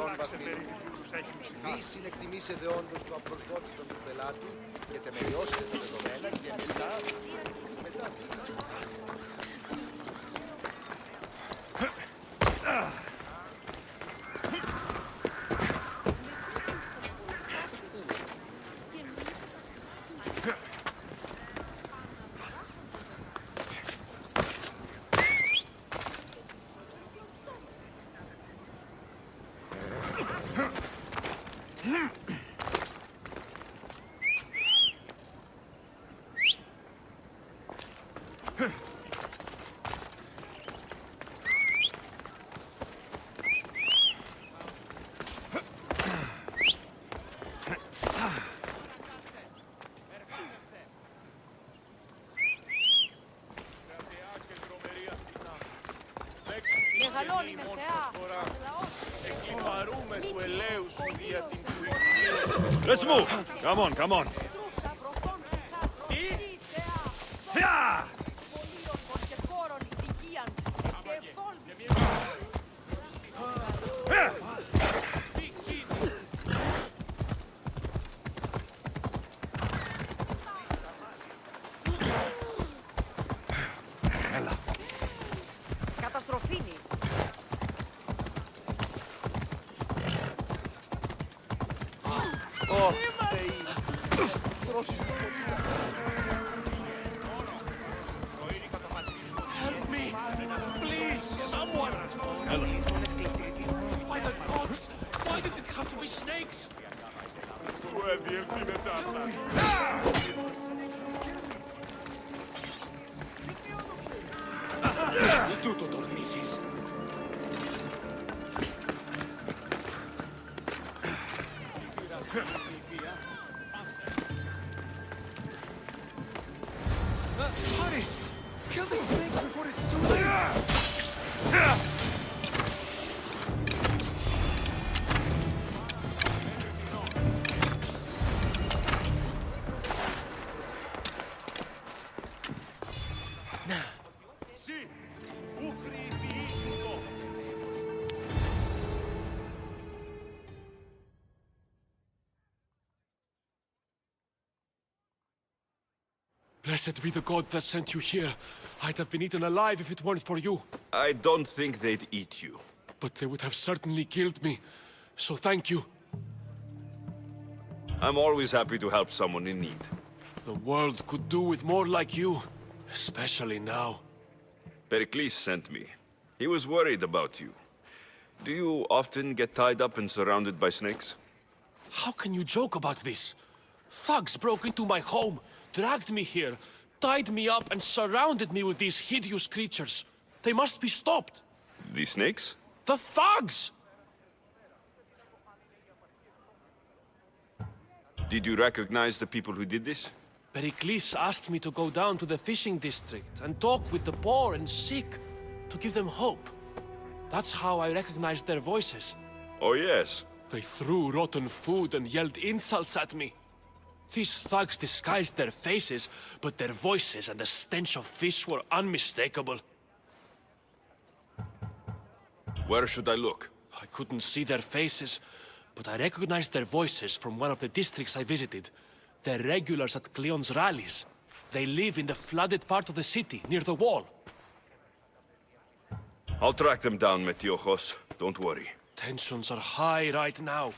Μη συνεκτιμήσε όντως το απροσδόκητο του πελάτου και τεμελιώσετε τα δεδομένα και μετά... Μεγαλώνει με θεά. Εκλυπαρούμε του ελέου σου δια την κουικουλία. Let's move. Come on, come on. Καταστροφήνη. Help me! Please, someone! By the gods! Why did it have to be snakes? Ή τούτο τολμήσεις. Hurry! Kill these snakes before it's too late! Blessed be the god that sent you here. I'd have been eaten alive if it weren't for you. I don't think they'd eat you. But they would have certainly killed me. So thank you. I'm always happy to help someone in need. The world could do with more like you. Especially now. Pericles sent me. He was worried about you. Do you often get tied up and surrounded by snakes? How can you joke about this? Thugs broke into my home, dragged me here, tied me up and surrounded me with these hideous creatures. They must be stopped. The snakes? The thugs! Did you recognize the people who did this? Pericles asked me to go down to the fishing district and talk with the poor and sick, to give them hope. That's how I recognized their voices. Oh, yes. They threw rotten food and yelled insults at me. These thugs disguised their faces, but their voices and the stench of fish were unmistakable. Where should I look? I couldn't see their faces, but I recognized their voices from one of the districts I visited. They're regulars at Cleon's rallies. They live in the flooded part of the city, near the wall. I'll track them down, Metiojos. Don't worry. Tensions are high right now.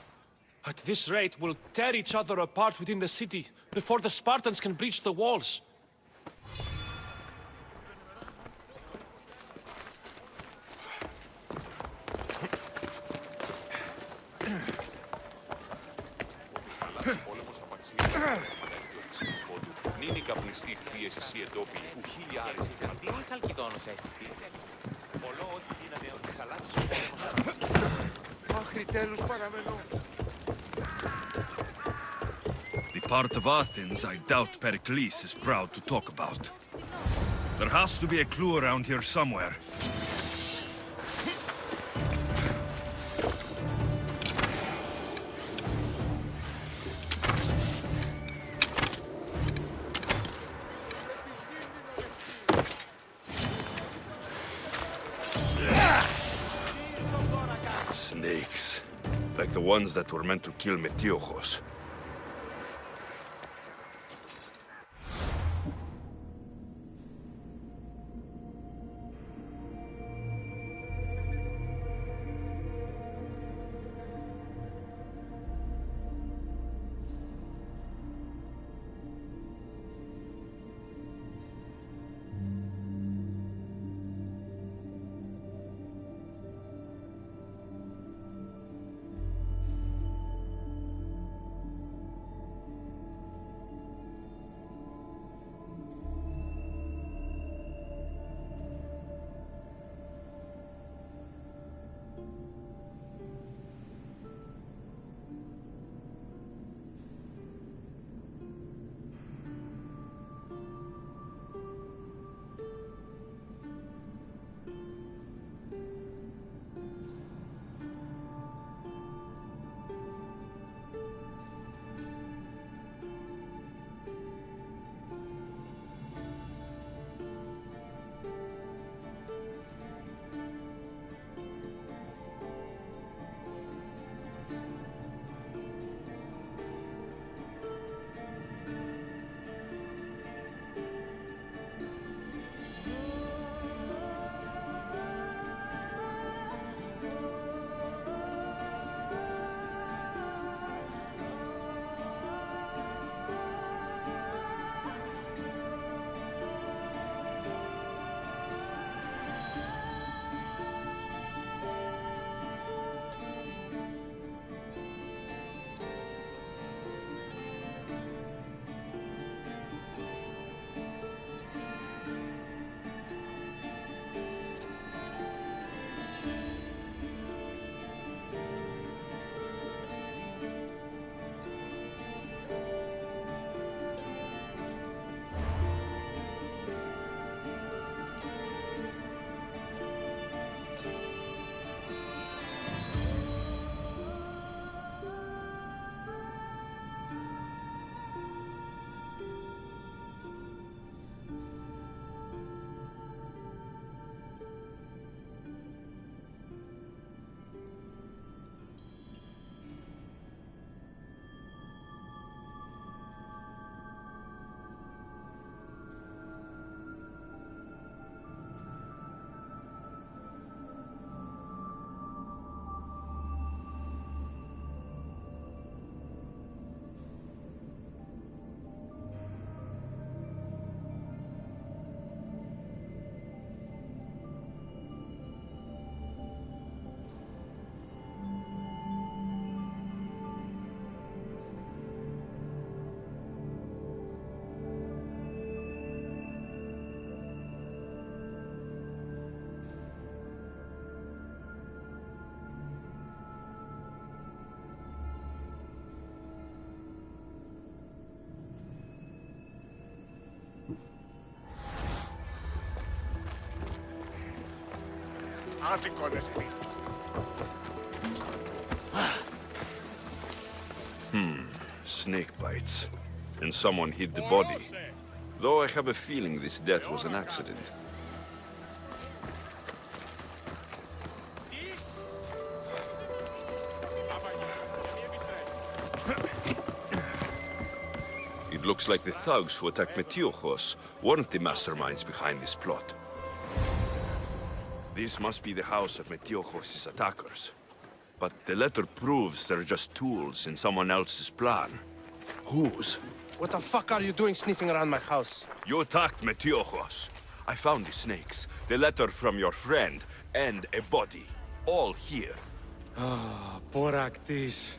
At this rate, we'll tear each other apart within the city, before the Spartans can breach the walls. The part of Athens I doubt Pericles is proud to talk about. There has to be a clue around here somewhere. Snakes. Like the ones that were meant to kill Metiojos. Snake bites. And someone hid the body. Though I have a feeling this death was an accident. It looks like the thugs who attacked Metiochos weren't the masterminds behind this plot. This must be the house of Metiochos' attackers. But the letter proves they're just tools in someone else's plan. Whose? What the fuck are you doing sniffing around my house? You attacked Metiochos. I found the snakes, the letter from your friend, and a body. All here. Ah, Boraktis.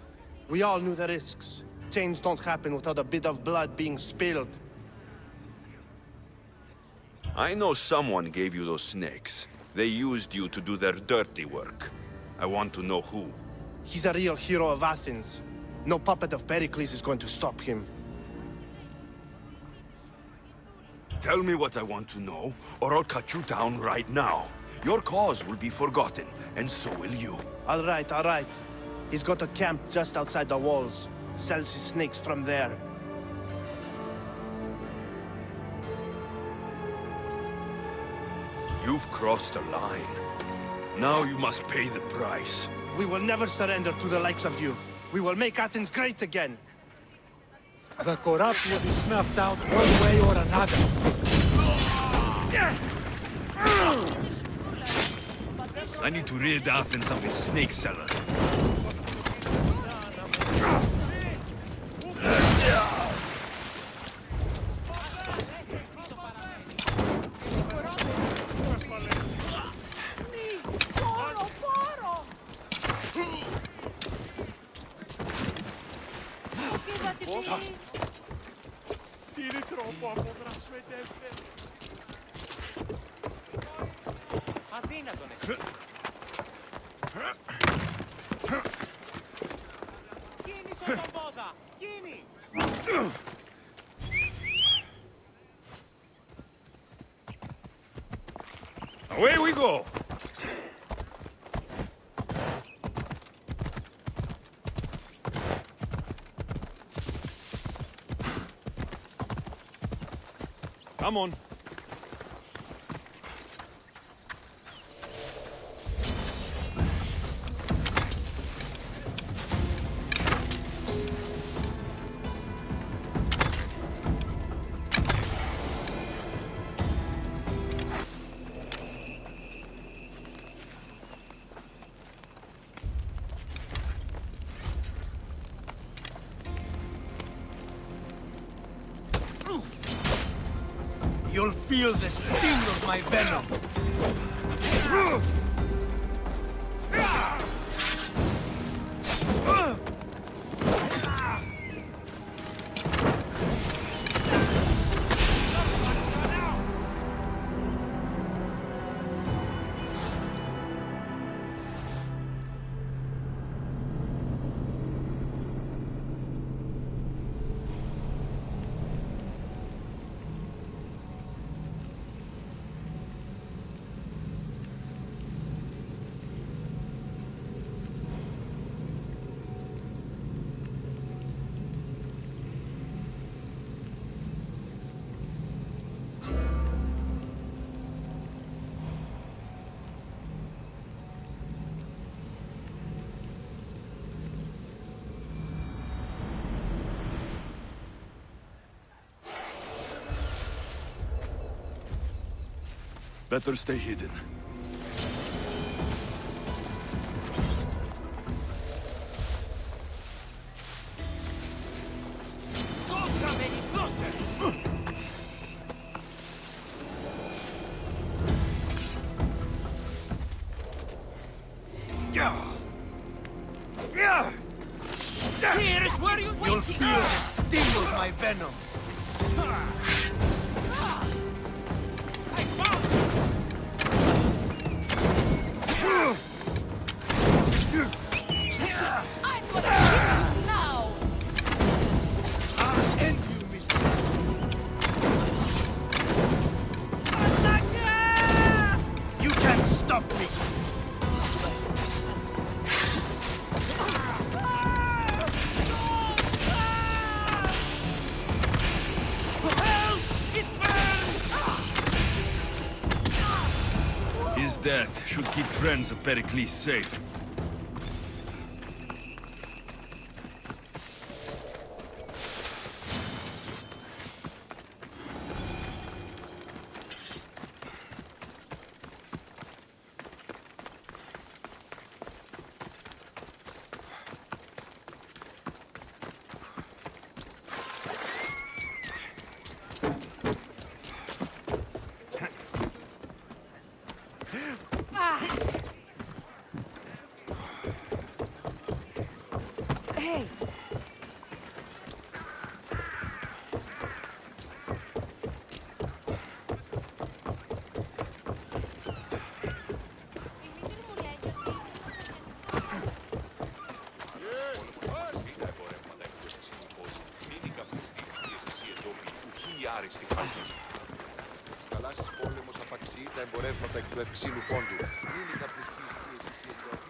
We all knew the risks. Change don't happen without a bit of blood being spilled. I know someone gave you those snakes. They used you to do their dirty work. I want to know who. He's a real hero of Athens. No puppet of Pericles is going to stop him. Tell me what I want to know, or I'll cut you down right now. Your cause will be forgotten, and so will you. All right, all right. He's got a camp just outside the walls. Sells his snakes from there. You've crossed a line. Now you must pay the price. We will never surrender to the likes of you. We will make Athens great again. The corrupt will be snuffed out one way or another. I need to rid Athens of this snake seller. Tiri troppo από γρασμετεύτε. Αδύνατον εσύ. Κίνησε τον πόδα! Κίνη! Away we go! Come on. You'll feel the sting of my venom. Better stay hidden. Here's where you'll feel the sting of my venom. I'm gonna kill you now! I'll end you, mister. You can't stop me. His death should keep friends of Pericles safe. Hey! Στις θαλάσσιες πόλεμος απαξιεί τα εμπορεύματα εκ του ευξήνου πόντου. Μην η καπνιστή πίεση εσύ εντόπι.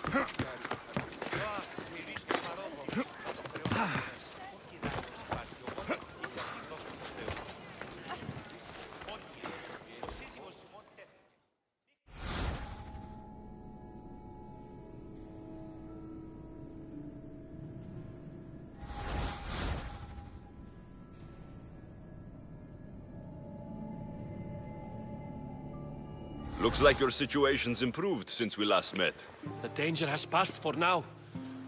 Looks like your situation's improved since we last met. The danger has passed for now.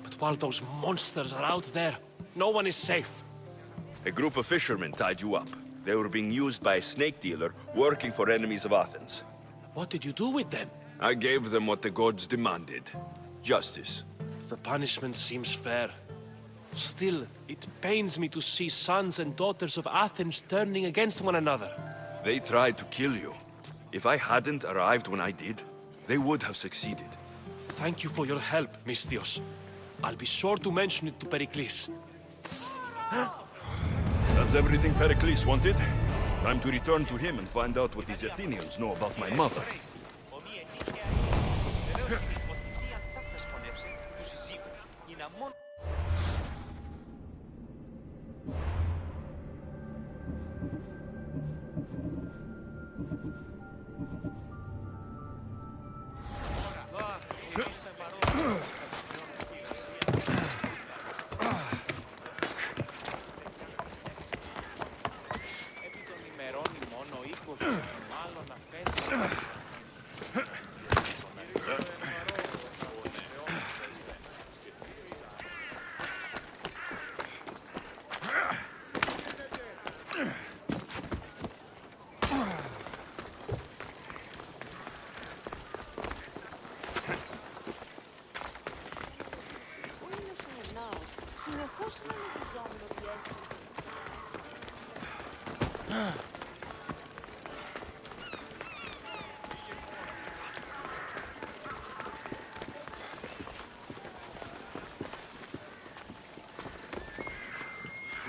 But while those monsters are out there, no one is safe. A group of fishermen tied you up. They were being used by a snake dealer working for enemies of Athens. What did you do with them? I gave them what the gods demanded. Justice. The punishment seems fair. Still, it pains me to see sons and daughters of Athens turning against one another. They tried to kill you. If I hadn't arrived when I did, they would have succeeded. Thank you for your help, Misthios. I'll be sure to mention it to Pericles. That's everything Pericles wanted. Time to return to him and find out what these Athenians know about my mother.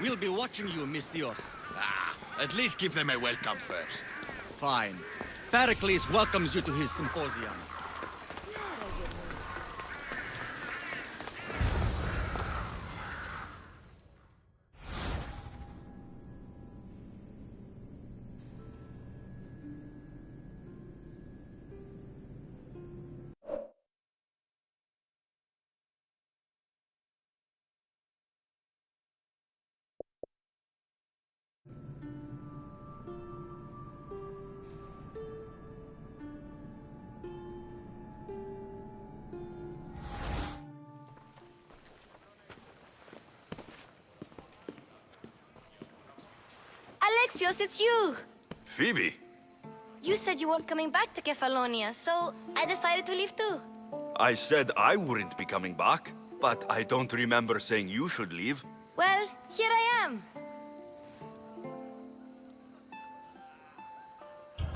We'll be watching you, Misthios. At least give them a welcome first. Fine. Pericles welcomes you to his symposium. Alexios, it's you! Phoebe? You said you weren't coming back to Kefalonia, so I decided to leave too. I said I wouldn't be coming back, but I don't remember saying you should leave. Well, here I am.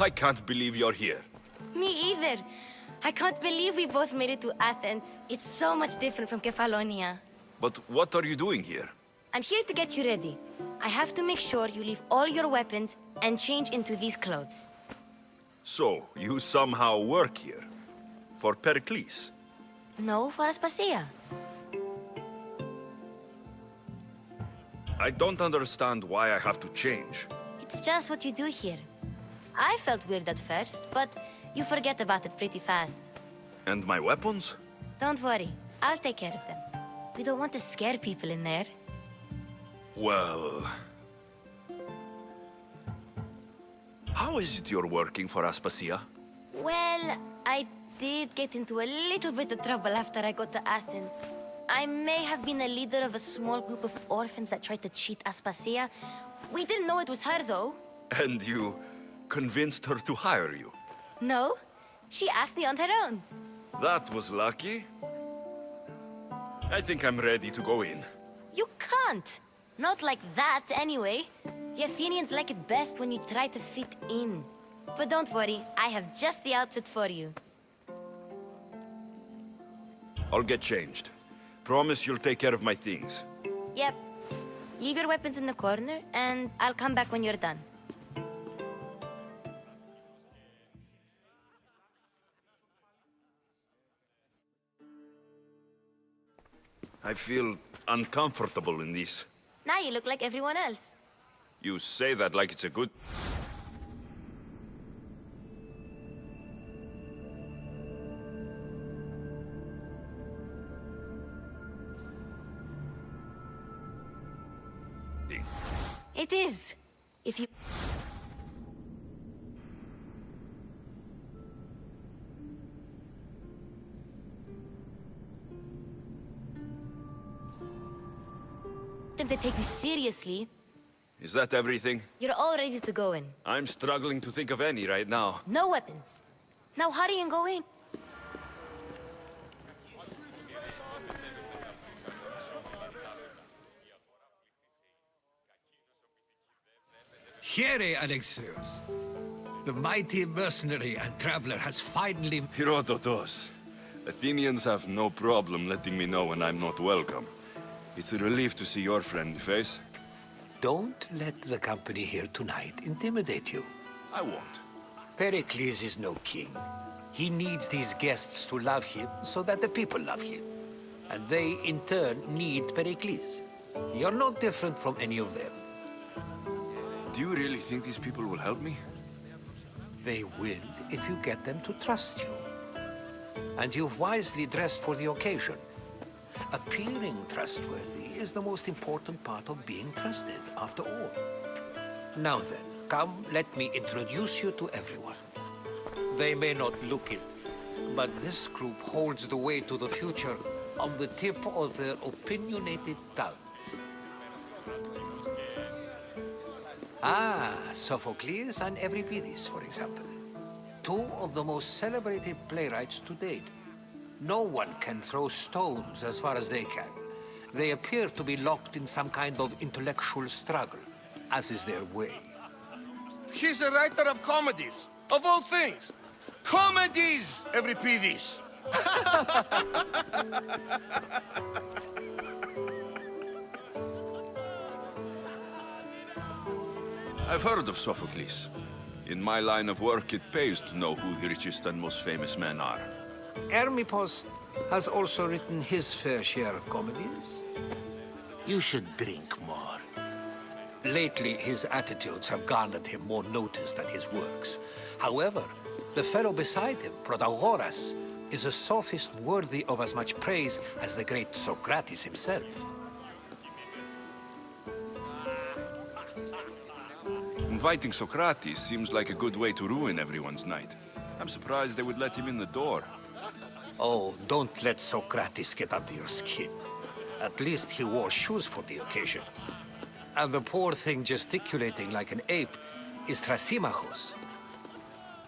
I can't believe you're here. Me either. I can't believe we both made it to Athens. It's so much different from Kefalonia. But what are you doing here? I'm here to get you ready. I have to make sure you leave all your weapons and change into these clothes. So, you somehow work here? For Pericles? No, for Aspasia. I don't understand why I have to change. It's just what you do here. I felt weird at first, but You forget about it pretty fast. And my weapons? Don't worry, I'll take care of them. We don't want to scare people in there. Well... How is it you're working for Aspasia? Well, I did get into a little bit of trouble after I got to Athens. I may have been a leader of a small group of orphans that tried to cheat Aspasia. We didn't know it was her, though. And you convinced her to hire you? No, she asked me on her own. That was lucky. I think I'm ready to go in. You can't. Not like that, anyway. The Athenians like it best when you try to fit in. But don't worry, I have just the outfit for you. I'll get changed. Promise you'll take care of my things. Yep. Leave your weapons in the corner, and I'll come back when you're done. I feel uncomfortable in this. Now you look like everyone else. You say that like it's a good... thing. It is. If you... them to take you seriously. Is that everything? You're all ready to go in. I'm struggling to think of any right now. No weapons. Now hurry and go in. Here, Alexios. The mighty mercenary and traveler has finally... Herodotos. Athenians have no problem letting me know when I'm not welcome. It's a relief to see your friendly face. Don't let the company here tonight intimidate you. I won't. Pericles is no king. He needs these guests to love him so that the people love him. And they, in turn, need Pericles. You're not different from any of them. Do you really think these people will help me? They will if you get them to trust you. And you've wisely dressed for the occasion. Appearing trustworthy is the most important part of being trusted, after all. Now then, come, let me introduce you to everyone. They may not look it, but this group holds the way to the future on the tip of their opinionated tongues. Ah, Sophocles and Euripides, for example. Two of the most celebrated playwrights to date. No one can throw stones as far as they can. They appear to be locked in some kind of intellectual struggle, as is their way. He's a writer of comedies, of all things. Comedies, Euripides! I've heard of Sophocles. In my line of work, it pays to know who the richest and most famous men are. Hermippos has also written his fair share of comedies. You should drink more. Lately, his attitudes have garnered him more notice than his works. However, the fellow beside him, Protagoras, is a sophist worthy of as much praise as the great Socrates himself. Inviting Socrates seems like a good way to ruin everyone's night. I'm surprised they would let him in the door. Oh, don't let Socrates get under your skin. At least he wore shoes for the occasion. And the poor thing gesticulating like an ape is Thrasymachos.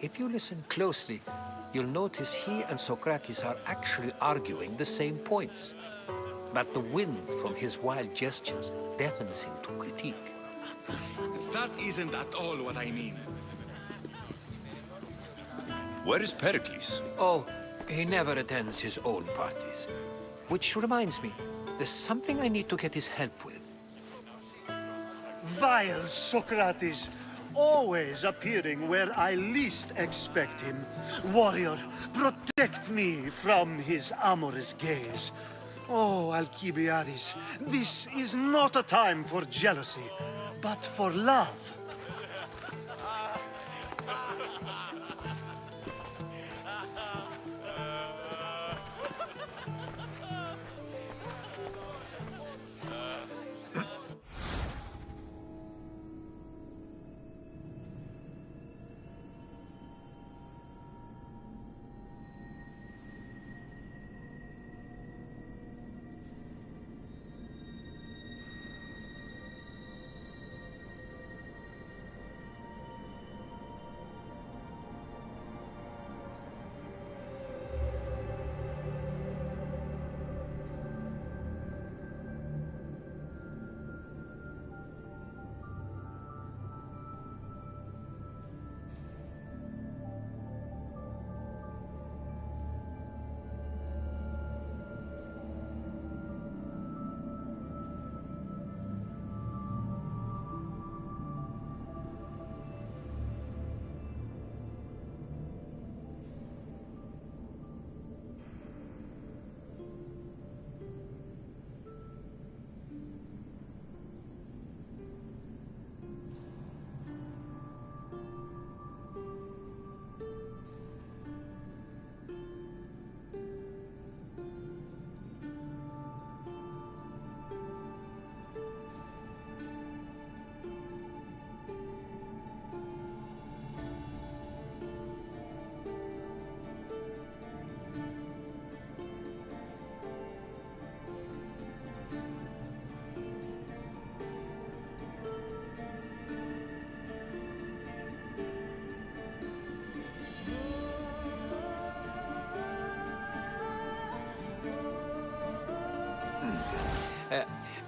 If you listen closely, you'll notice he and Socrates are actually arguing the same points. But the wind from his wild gestures deafens him to critique. That isn't at all what I mean. Where is Pericles? Oh, he never attends his own parties. Which reminds me, there's something I need to get his help with. Vile Socrates, always appearing where I least expect him. Warrior, protect me from his amorous gaze. Oh, Alcibiades, this is not a time for jealousy, but for love.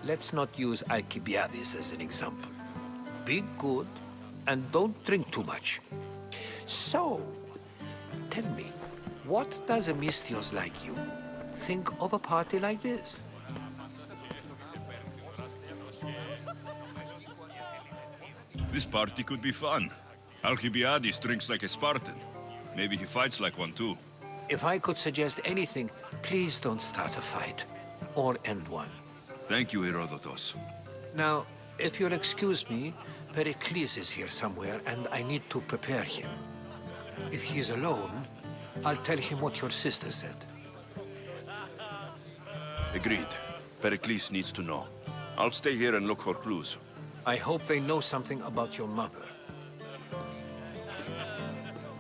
let's not use Alcibiades as an example. Be good, and don't drink too much. So, tell me, what does a Misthios like you think of a party like this? This party could be fun. Alcibiades drinks like a Spartan. Maybe he fights like one too. If I could suggest anything, please don't start a fight. Or end one. Thank you, Herodotus. Now, if you'll excuse me, Pericles is here somewhere, and I need to prepare him. If he's alone, I'll tell him what your sister said. Agreed. Pericles needs to know. I'll stay here and look for clues. I hope they know something about your mother.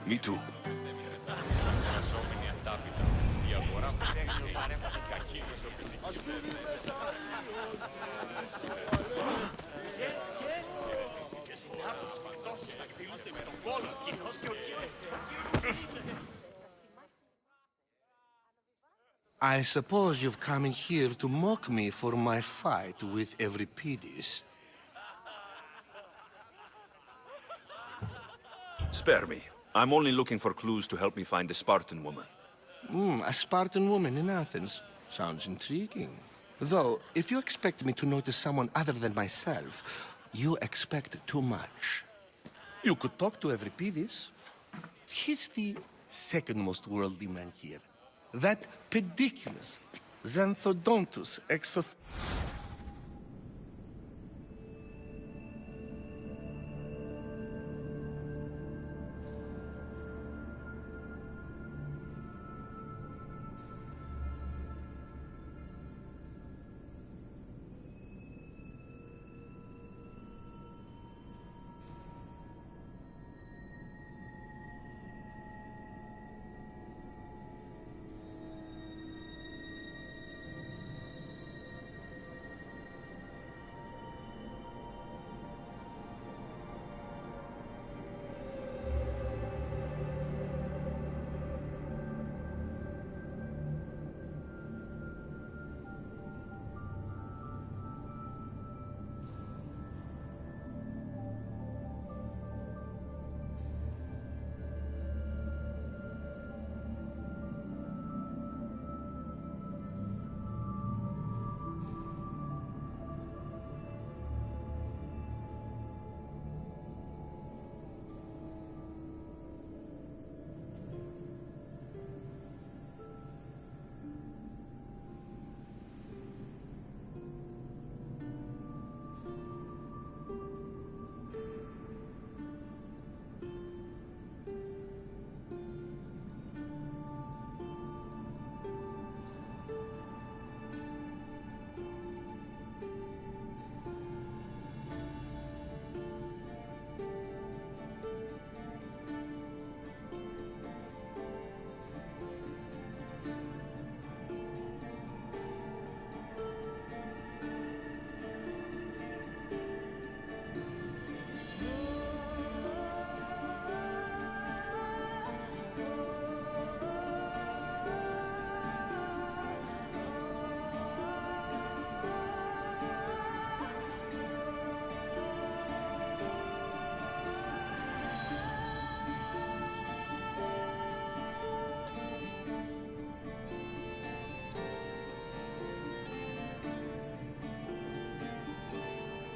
Me too. I suppose you've come in here to mock me for my fight with Euripides. Spare me. I'm only looking for clues to help me find a Spartan woman. A Spartan woman in Athens. Sounds intriguing. Though, if you expect me to notice someone other than myself, you expect too much. You could talk to Euripides. He's the second most worldly man here. That pediculous Xanthodontus exoth...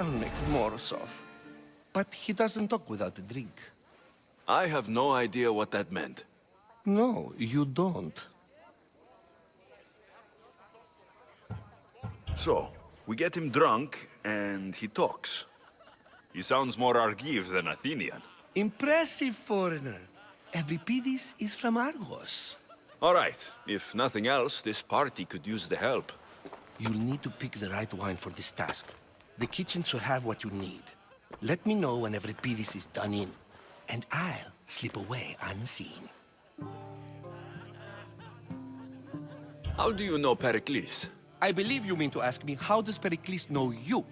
I'll make more of. But he doesn't talk without a drink. I have no idea what that meant. No, you don't. So, we get him drunk, and he talks. He sounds more Argive than Athenian. Impressive, foreigner. Euripides is from Argos. All right. If nothing else, this party could use the help. You'll need to pick the right wine for this task. The kitchen should have what you need. Let me know when Euripides is done in, and I'll slip away unseen. How do you know Pericles? I believe you mean to ask me, how does Pericles know you?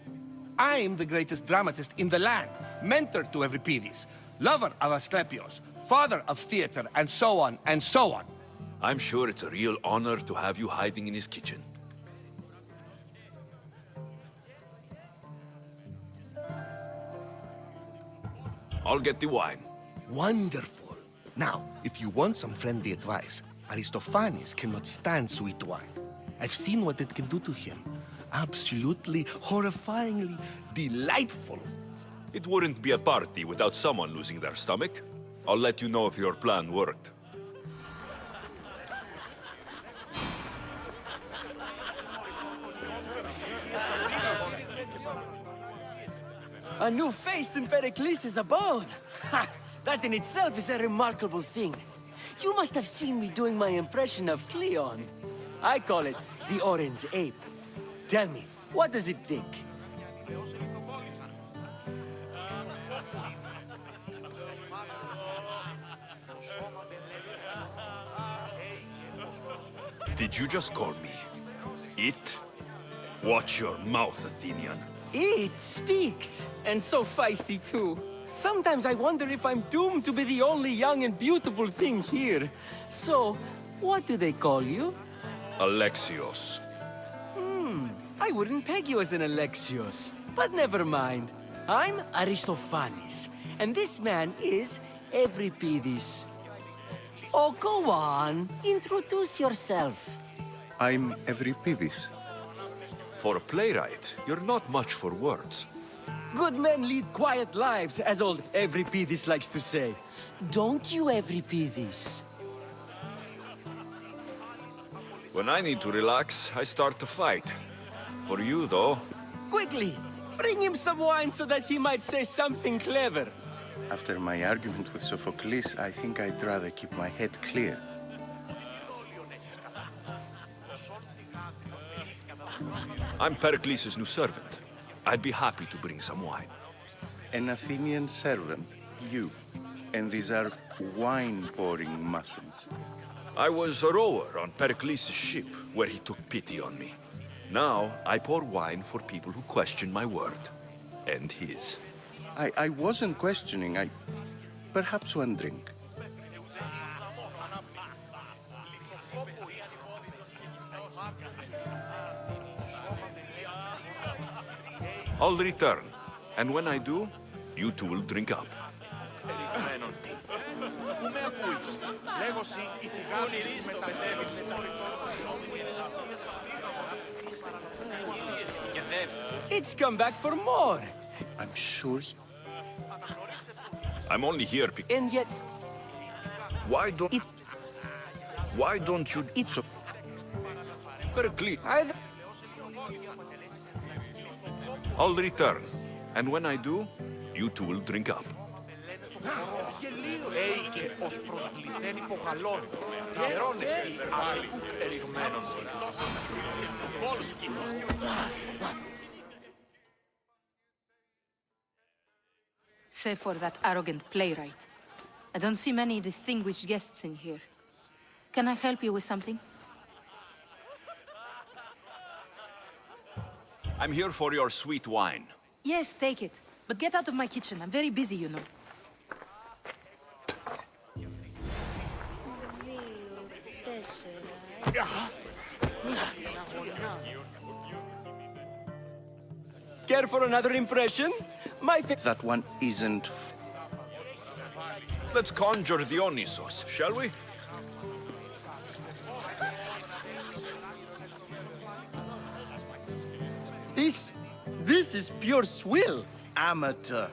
I'm the greatest dramatist in the land, mentor to Euripides, lover of Asclepios, father of theater, and so on, and so on. I'm sure it's a real honor to have you hiding in his kitchen. I'll get the wine. Wonderful. Now, if you want some friendly advice, Aristophanes cannot stand sweet wine. I've seen what it can do to him. Absolutely, horrifyingly delightful. It wouldn't be a party without someone losing their stomach. I'll let you know if your plan worked. A new face in Pericles' abode! Ha! That in itself is a remarkable thing. You must have seen me doing my impression of Cleon. I call it the Orange Ape. Tell me, what does it think? Did you just call me it? Watch your mouth, Athenian. It speaks, and so feisty too. Sometimes I wonder if I'm doomed to be the only young and beautiful thing here. So, what do they call you? Alexios. I wouldn't peg you as an Alexios. But never mind. I'm Aristophanes, and this man is Euripides. Oh, go on. Introduce yourself. I'm Euripides. For a playwright, you're not much for words. Good men lead quiet lives, as old Euripides likes to say. Don't you, Euripides? When I need to relax, I start to fight. For you, though... Quickly! Bring him some wine so that he might say something clever. After my argument with Sophocles, I think I'd rather keep my head clear. I'm Pericles' new servant. I'd be happy to bring some wine. An Athenian servant, you. And these are wine-pouring muscles. I was a rower on Pericles' ship, where he took pity on me. Now, I pour wine for people who question my word. And his. I wasn't questioning, perhaps one drink. I'll return. And when I do, you two will drink up. It's come back for more. I'm sure I'm only here because... And yet... Why don't you... Pericles... I'll return. And when I do, you two will drink up. Save for that arrogant playwright. I don't see many distinguished guests in here. Can I help you with something? I'm here for your sweet wine. Yes, take it. But get out of my kitchen. I'm very busy, you know. Care for another impression? That one isn't... Let's conjure Dionysos, shall we? This is pure swill. Amateur.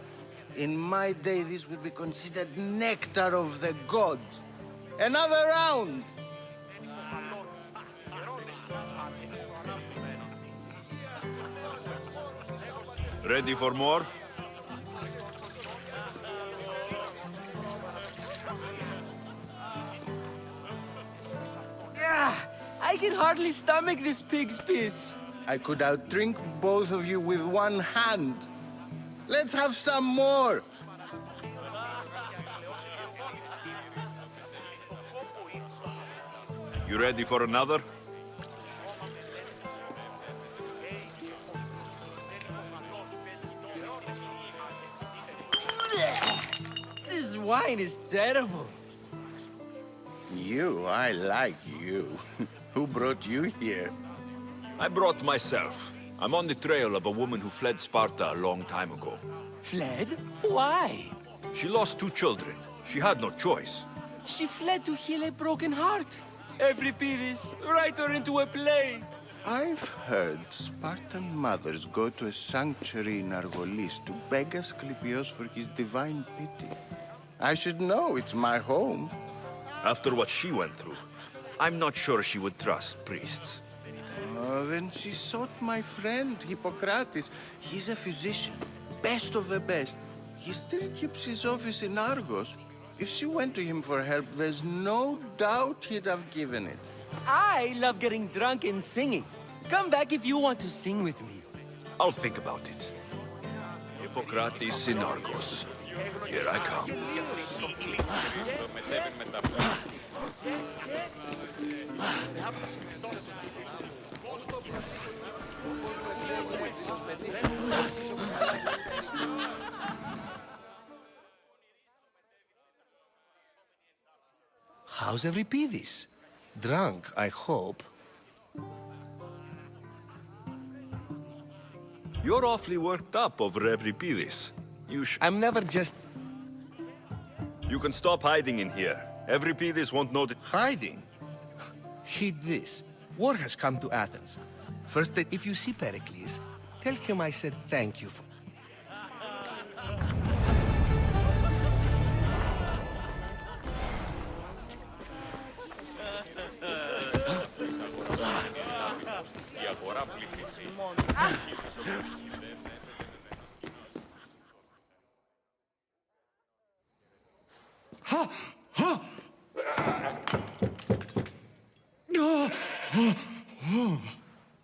In my day, this would be considered nectar of the gods. Another round! Ready for more? I can hardly stomach this pig's piss. I could outdrink both of you with one hand. Let's have some more! You ready for another? This wine is terrible. I like you. Who brought you here? I brought myself. I'm on the trail of a woman who fled Sparta a long time ago. Fled? Why? She lost 2 children. She had no choice. She fled to heal a broken heart. Euripides, write her into a play. I've heard Spartan mothers go to a sanctuary in Argolis to beg Asclepios for his divine pity. I should know, it's my home. After what she went through, I'm not sure she would trust priests. Oh, then she sought my friend, Hippocrates. He's a physician, best of the best. He still keeps his office in Argos. If she went to him for help, there's no doubt he'd have given it. I love getting drunk and singing. Come back if you want to sing with me. I'll think about it. Hippocrates in Argos. Here I come. How's Euripides? Drunk, I hope. You're awfully worked up over Euripides. I'm never just... You can stop hiding in here. Euripides won't know that... Hiding? Heed this. War has come to Athens. First, that if you see Pericles, tell him I said thank you for...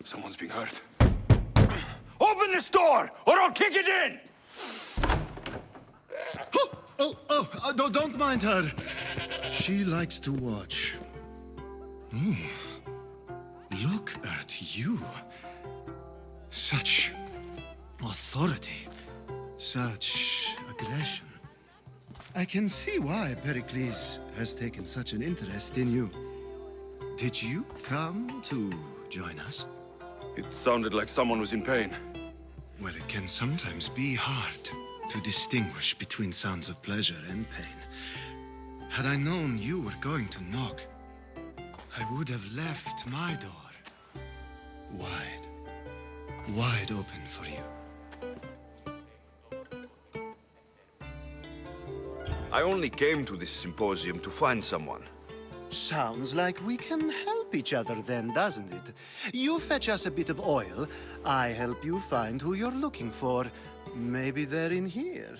Someone's being hurt. Open this door, or I'll kick it in! Don't mind her. She likes to watch. Look at you. Such authority. Such aggression. I can see why Pericles has taken such an interest in you. Did you come to join us? It sounded like someone was in pain. Well, it can sometimes be hard to distinguish between sounds of pleasure and pain. Had I known you were going to knock, I would have left my door wide open for you. I only came to this symposium to find someone. Sounds like we can help each other then, doesn't it? You fetch us a bit of oil, I help you find who you're looking for. Maybe they're in here.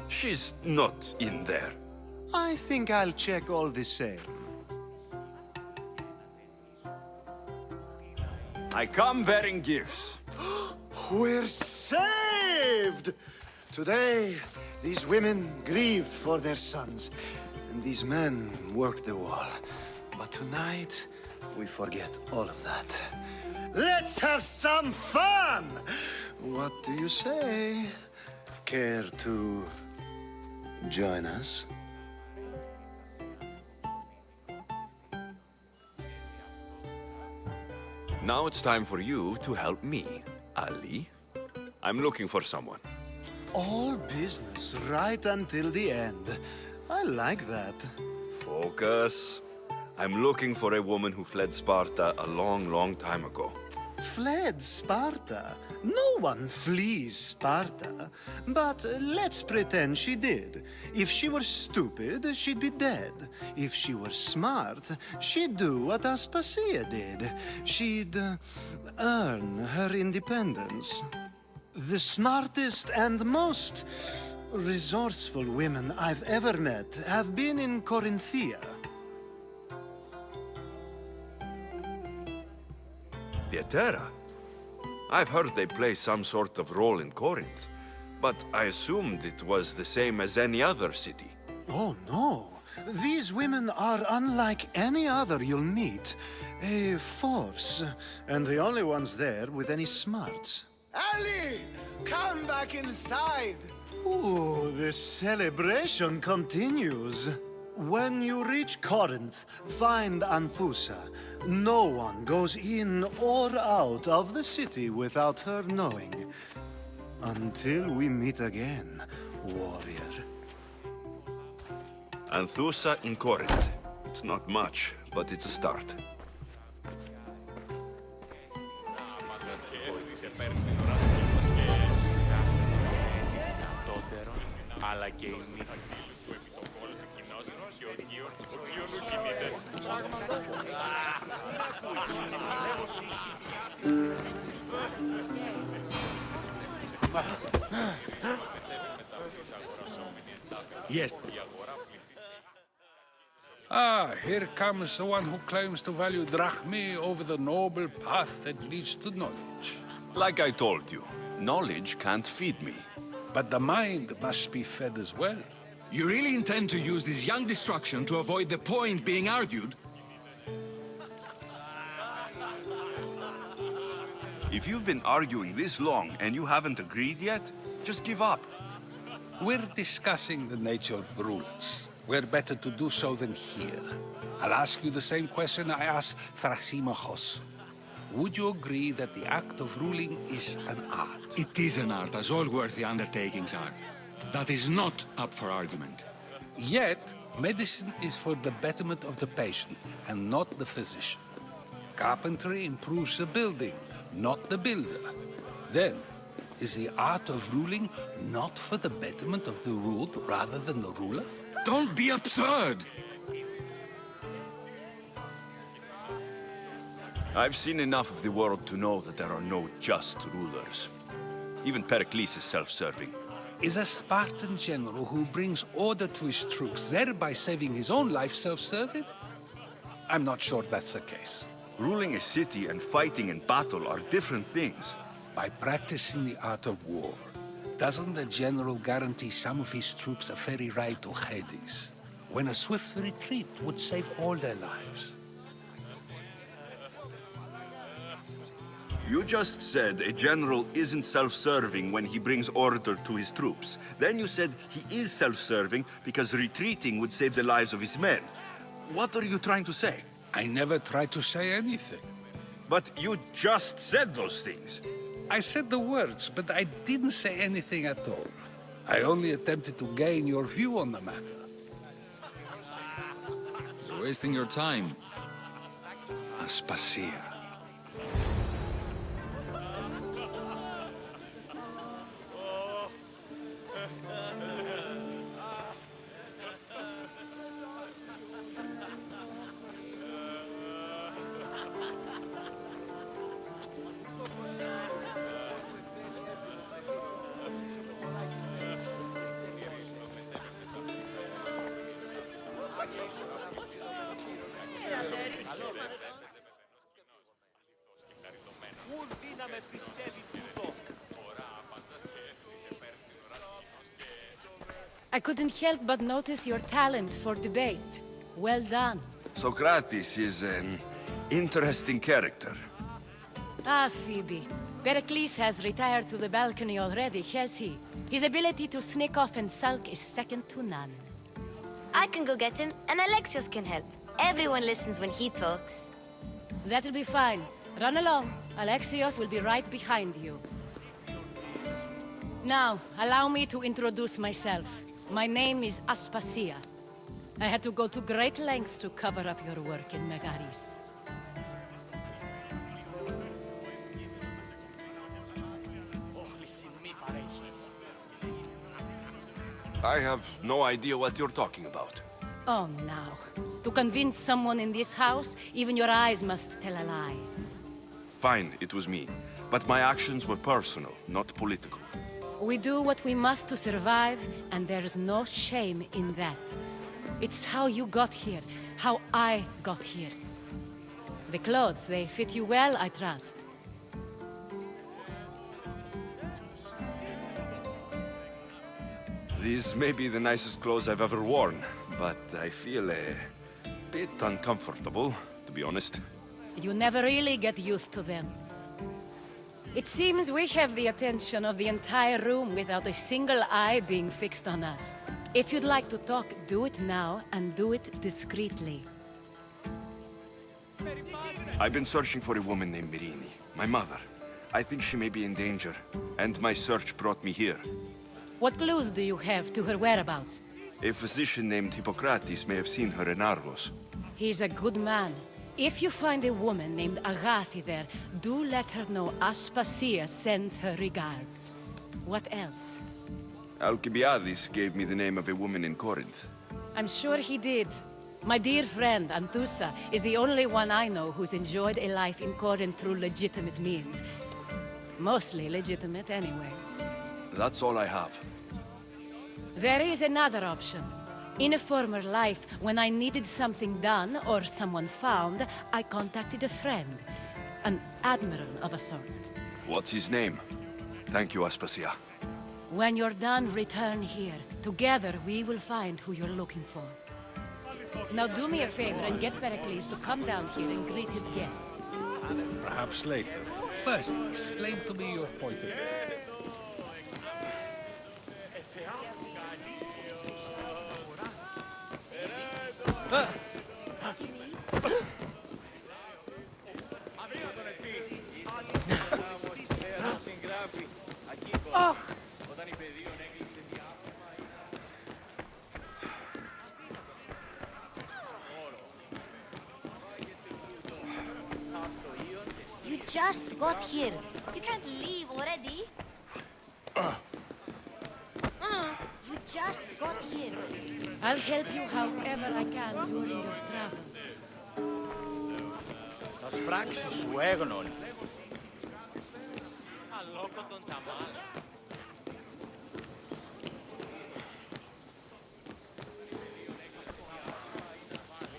She's not in there. I think I'll check all the same. I come bearing gifts. We're saved! Today, these women grieved for their sons, and these men worked the wall. But tonight, we forget all of that. Let's have some fun! What do you say? Care to join us? Now it's time for you to help me, Ali. I'm looking for someone. All business right until the end. I like that. Focus. I'm looking for a woman who fled Sparta a long, long time ago. Fled Sparta? No one flees Sparta. But let's pretend she did. If she were stupid, she'd be dead. If she were smart, she'd do what Aspasia did. She'd earn her independence. The smartest and most resourceful women I've ever met have been in Corinthia. Pietera? I've heard they play some sort of role in Corinth, but I assumed it was the same as any other city. Oh, no. These women are unlike any other you'll meet. A force, and the only ones there with any smarts. Ali! Come back inside! Ooh, the celebration continues. When you reach Corinth, find Anthusa. No one goes in or out of the city without her knowing. Until we meet again, warrior. Anthusa in Corinth. It's not much, but it's a start. Αλλά και η μύθη Yes. Ah, here comes the one who claims to value drachmae over the noble path that leads to knowledge. Like I told you, knowledge can't feed me. But the mind must be fed as well. You really intend to use this young destruction to avoid the point being argued? If you've been arguing this long and you haven't agreed yet, just give up. We're discussing the nature of rulers. We're better to do so than here. I'll ask you the same question I asked Thrasymachos. Would you agree that the act of ruling is an art? It is an art, as all worthy undertakings are. That is not up for argument. Yet, medicine is for the betterment of the patient, and not the physician. Carpentry improves the building, not the builder. Then, is the art of ruling not for the betterment of the ruled rather than the ruler? Don't be absurd! I've seen enough of the world to know that there are no just rulers. Even Pericles is self-serving. Is a Spartan general who brings order to his troops, thereby saving his own life, self-serving? I'm not sure that's the case. Ruling a city and fighting in battle are different things. By practicing the art of war, doesn't the general guarantee some of his troops a ferry ride to Hades, when a swift retreat would save all their lives? You just said a general isn't self-serving when he brings order to his troops. Then you said he is self-serving because retreating would save the lives of his men. What are you trying to say? I never tried to say anything. But you just said those things. I said the words, but I didn't say anything at all. I only attempted to gain your view on the matter. You're wasting your time. Aspasia. I couldn't help but notice your talent for debate. Well done. Socrates is an interesting character. Ah, Phoebe. Pericles has retired to the balcony already, has he? His ability to sneak off and sulk is second to none. I can go get him, and Alexios can help. Everyone listens when he talks. That'll be fine. Run along. Alexios will be right behind you. Now, allow me to introduce myself. My name is Aspasia. I had to go to great lengths to cover up your work in Megaris. I have no idea what you're talking about. Oh, now. To convince someone in this house, even your eyes must tell a lie. Fine, it was me. But my actions were personal, not political. We do what we must to survive, and there's no shame in that. It's how you got here, how I got here. The clothes, they fit you well, I trust. These may be the nicest clothes I've ever worn, but I feel a bit uncomfortable, to be honest. You never really get used to them. It seems we have the attention of the entire room without a single eye being fixed on us. If you'd like to talk, do it now, and do it discreetly. I've been searching for a woman named Mirini, my mother. I think she may be in danger, and my search brought me here. What clues do you have to her whereabouts? A physician named Hippocrates may have seen her in Argos. He's a good man. If you find a woman named Agathi there, do let her know Aspasia sends her regards. What else? Alcibiades gave me the name of a woman in Corinth. I'm sure he did. My dear friend, Anthusa, is the only one I know who's enjoyed a life in Corinth through legitimate means. Mostly legitimate, anyway. That's all I have. There is another option. In a former life, when I needed something done or someone found, I contacted a friend. An admiral of a sort. What's his name? Thank you, Aspasia. When you're done, return here. Together, we will find who you're looking for. Now do me a favor and get Pericles to come down here and greet his guests. Perhaps later. First, explain to me your point of view. Oh. You just got here. You can't leave already. You just got here. I'll help you however I can during your travels. Θα σπράξει σου έγνον.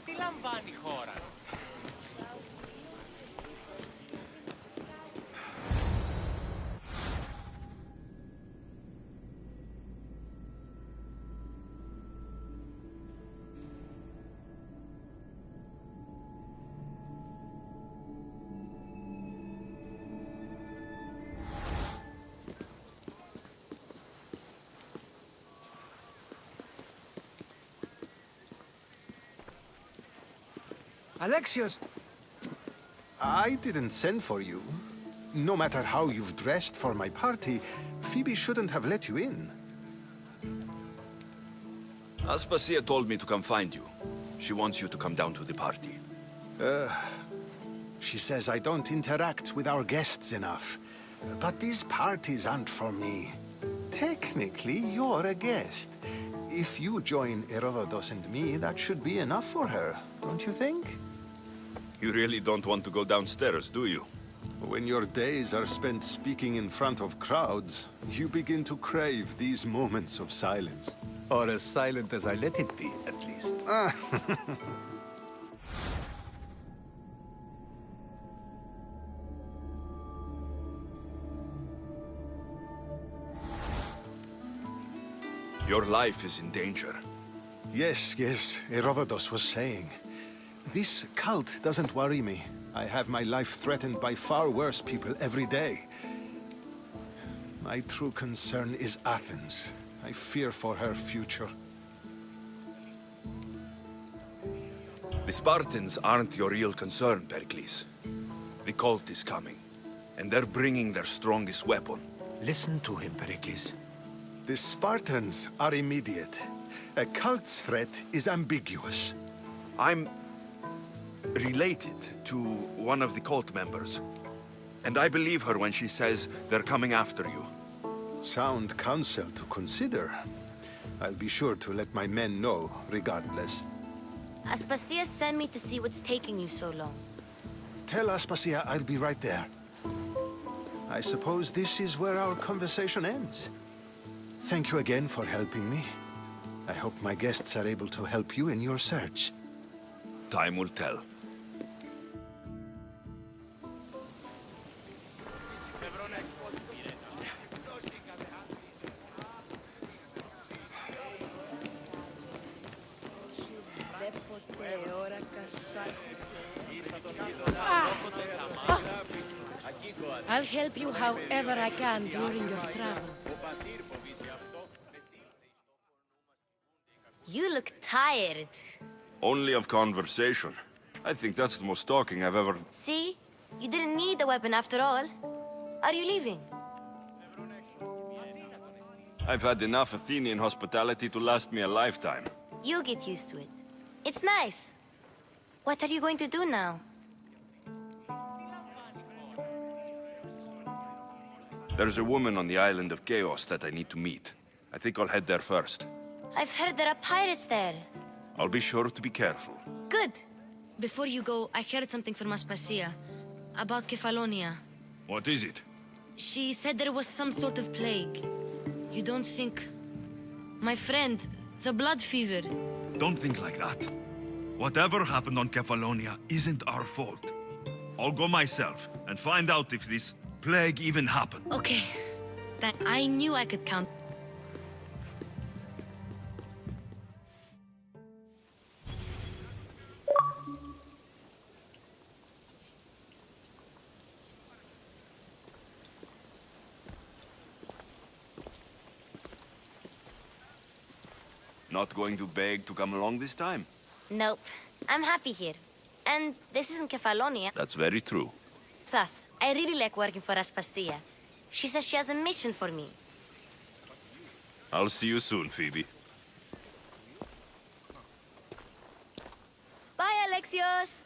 Τι λαμβάνει η χώρα. Alexios! I didn't send for you. No matter how you've dressed for my party, Phoebe shouldn't have let you in. Aspasia told me to come find you. She wants you to come down to the party. She says I don't interact with our guests enough. But these parties aren't for me. Technically, you're a guest. If you join Herodotus and me, that should be enough for her, don't you think? You really don't want to go downstairs, do you? When your days are spent speaking in front of crowds, you begin to crave these moments of silence. Or as silent as I let it be, at least. Your life is in danger. Yes, Herodotus was saying. This cult doesn't worry me. I have my life threatened by far worse people every day. My true concern is Athens. I fear for her future. The Spartans aren't your real concern, Pericles. The cult is coming, and they're bringing their strongest weapon. Listen to him, Pericles. The Spartans are immediate. A cult's threat is ambiguous. I'm related to one of the cult members. And I believe her when she says they're coming after you. Sound counsel to consider. I'll be sure to let my men know, regardless. Aspasia sent me to see what's taking you so long. Tell Aspasia I'll be right there. I suppose this is where our conversation ends. Thank you again for helping me. I hope my guests are able to help you in your search. Time will tell. I'll help you however I can during your travels. You look tired. Only of conversation. I think that's the most talking I've ever... See? You didn't need the weapon after all. Are you leaving? I've had enough Athenian hospitality to last me a lifetime. You get used to it. It's nice. What are you going to do now? There's a woman on the island of Chaos that I need to meet. I think I'll head there first. I've heard there are pirates there. I'll be sure to be careful. Good. Before you go, I heard something from Aspasia about Kefalonia. What is it? She said there was some sort of plague. You don't think... My friend, the blood fever. Don't think like that. Whatever happened on Kefalonia isn't our fault. I'll go myself and find out if this plague even happened. Okay. I knew I could count. Not going to beg to come along this time? Nope. I'm happy here. And this isn't Kefalonia. That's very true. Plus, I really like working for Aspasia. She says she has a mission for me. I'll see you soon, Phoebe. Bye, Alexios!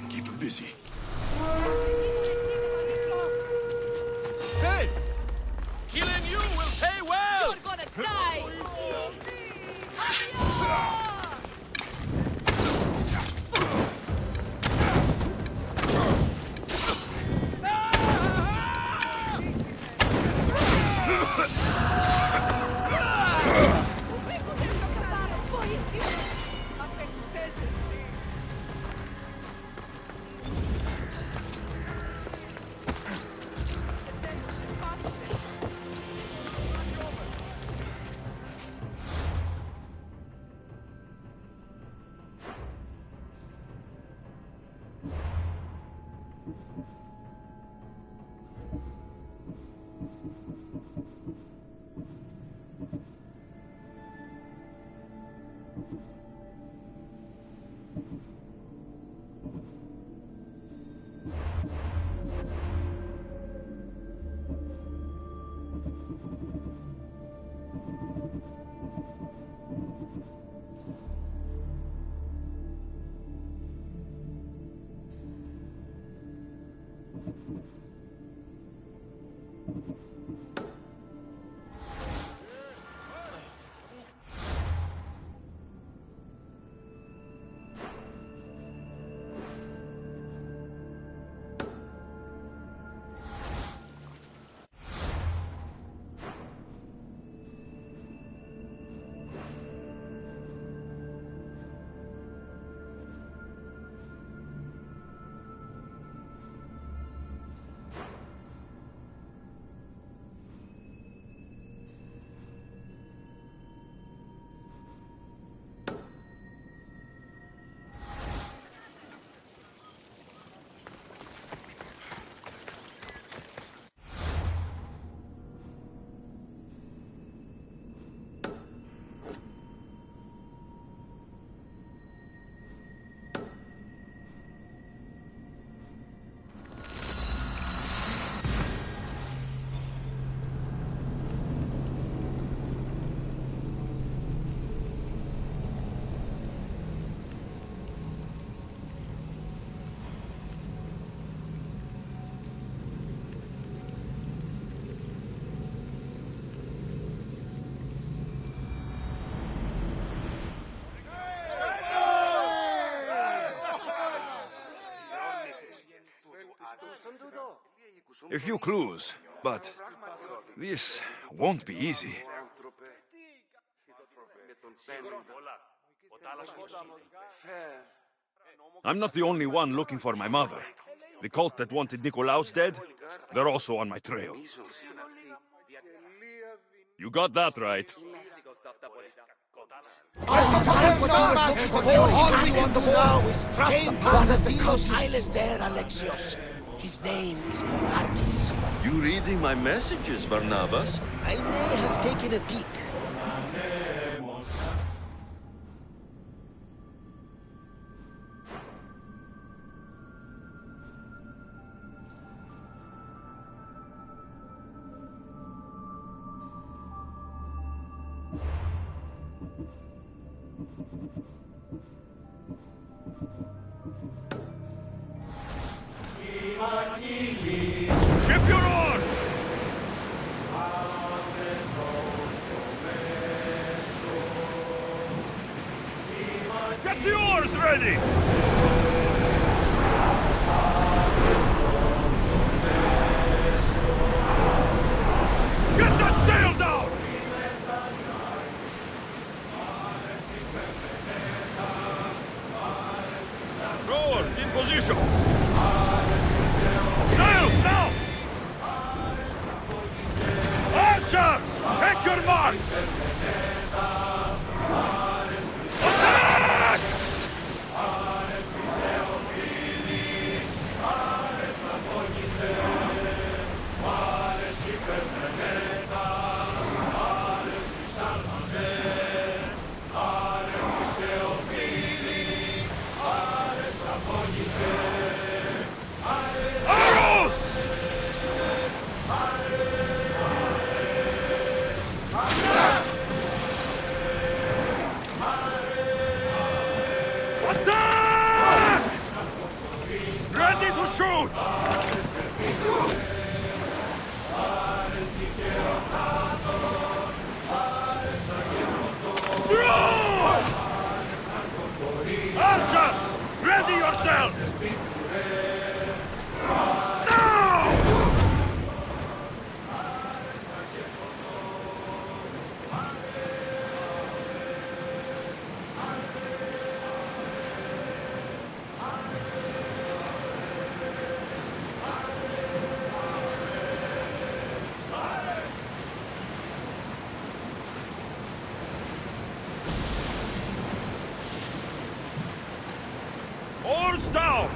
Keep him busy. Hey! Killing you will pay well! You're gonna die! A few clues, but this won't be easy. I'm not the only one looking for my mother. The cult that wanted Nikolaus dead, they're also on my trail. You got that right. All we want to know is one of the cultists there, Alexios. His name is Bogarkis. You reading my messages, Varnavas? I may have taken a peek. Ship your oars! Get the oars ready! Get the sail down! Rowers in position! Sails now! Archers! Take your marks! Attack! Arrows! Attack! Ready to shoot! Throw! Archers! Ready yourselves! Now! Oars down!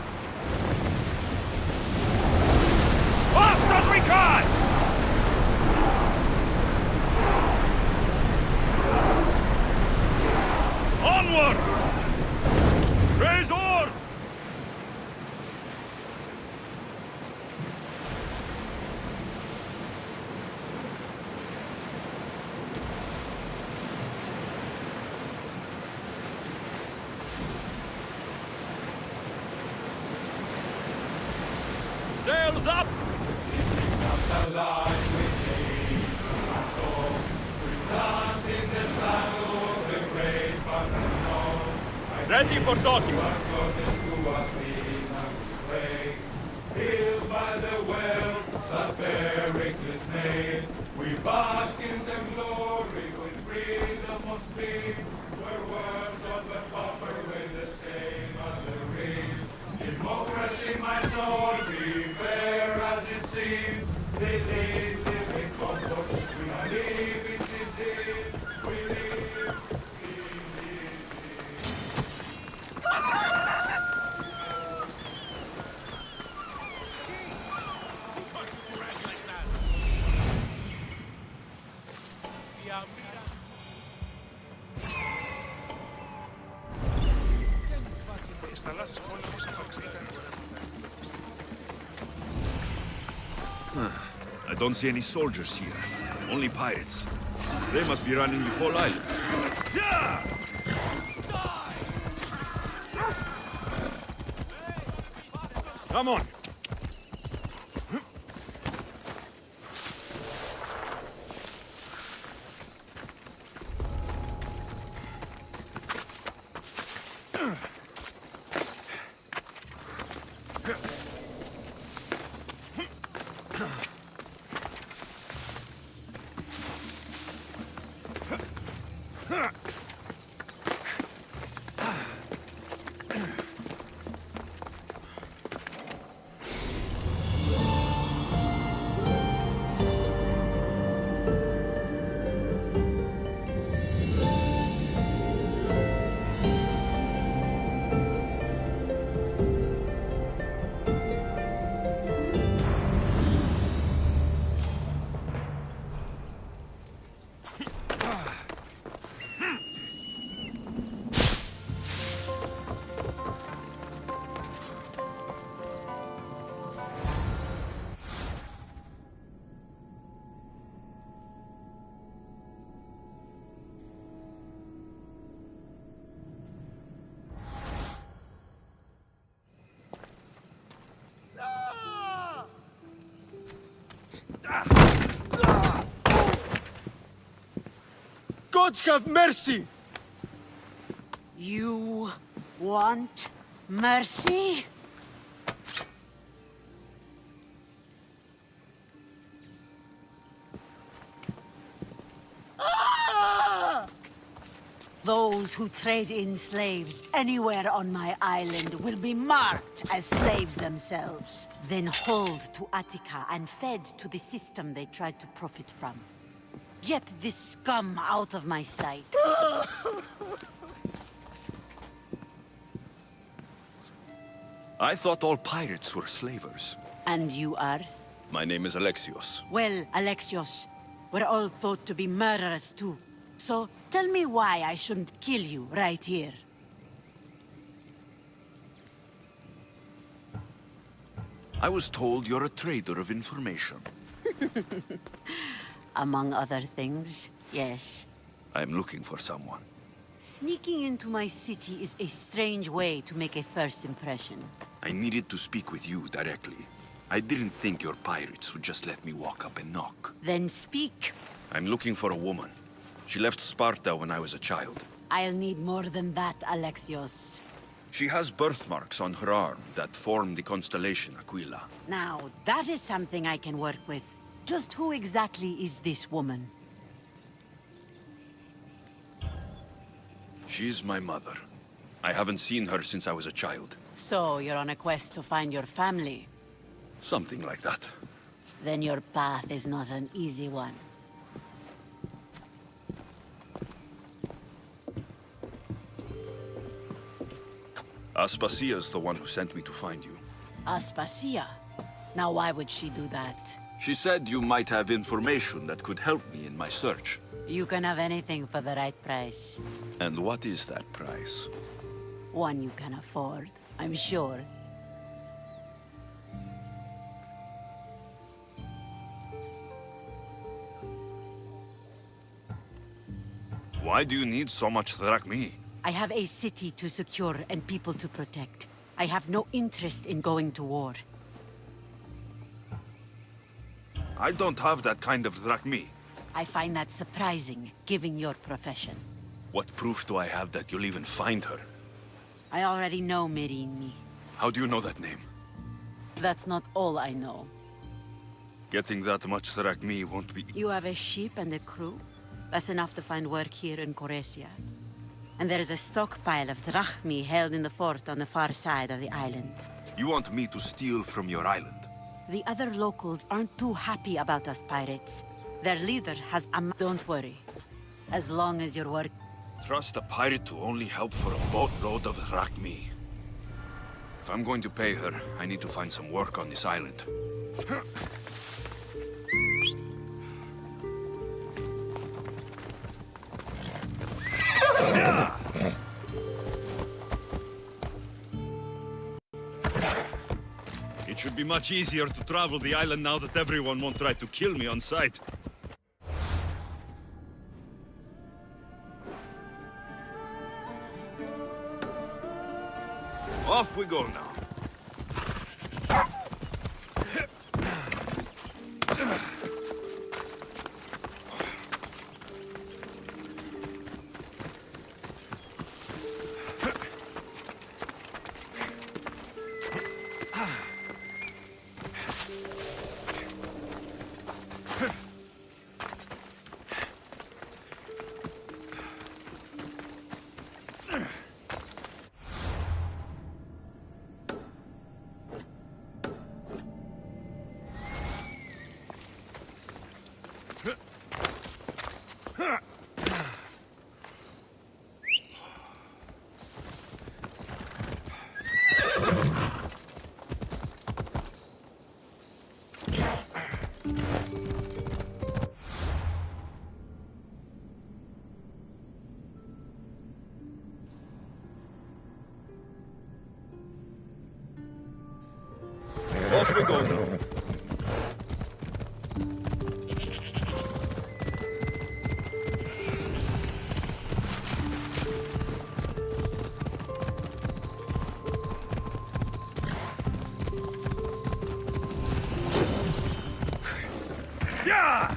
Fast as we can! Onward! Raise oars! Sails up! Ready for docking. Healed by the well that Pericles made, we bask in the glory with freedom of speech, where words of the pauper weigh the same as the reed. Democracy might not be fair as it seems. They live in comfort, we not live in disease. We live in disease. Στις θαλάσσιες πόλεμος απαξίτα I don't see any soldiers here. Only pirates. They must be running the whole island. Come on. Gods have mercy! You want mercy? Those who trade in slaves anywhere on my island will be marked as slaves themselves, then hauled to Attica and fed to the system they tried to profit from. Get this scum out of my sight. I thought all pirates were slavers. And you are? My name is Alexios. Well, Alexios, we're all thought to be murderers too. So tell me why I shouldn't kill you right here. I was told you're a trader of information. Among other things, yes. I'm looking for someone. Sneaking into my city is a strange way to make a first impression. I needed to speak with you directly. I didn't think your pirates would just let me walk up and knock. Then speak. I'm looking for a woman. She left Sparta when I was a child. I'll need more than that, Alexios. She has birthmarks on her arm that form the constellation Aquila. Now, that is something I can work with. Just who exactly is this woman? She's my mother. I haven't seen her since I was a child. So, you're on a quest to find your family? Something like that. Then your path is not an easy one. Aspasia's the one who sent me to find you. Aspasia? Now why would she do that? She said you might have information that could help me in my search. You can have anything for the right price. And what is that price? One you can afford, I'm sure. Why do you need so much drachmi? I have a city to secure and people to protect. I have no interest in going to war. I don't have that kind of drachmi. I find that surprising, given your profession. What proof do I have that you'll even find her? I already know Merini. How do you know that name? That's not all I know. Getting that much drachmi won't be... You have a ship and a crew? That's enough to find work here in Koresia. And there is a stockpile of drachmi held in the fort on the far side of the island. You want me to steal from your island? The other locals aren't too happy about us pirates. Their leader has Don't worry. As long as your work... Trust a pirate to only help for a boatload of drachmi. If I'm going to pay her, I need to find some work on this island. It should be much easier to travel the island now that everyone won't try to kill me on sight. Off we go now. Off we go now. Yeah!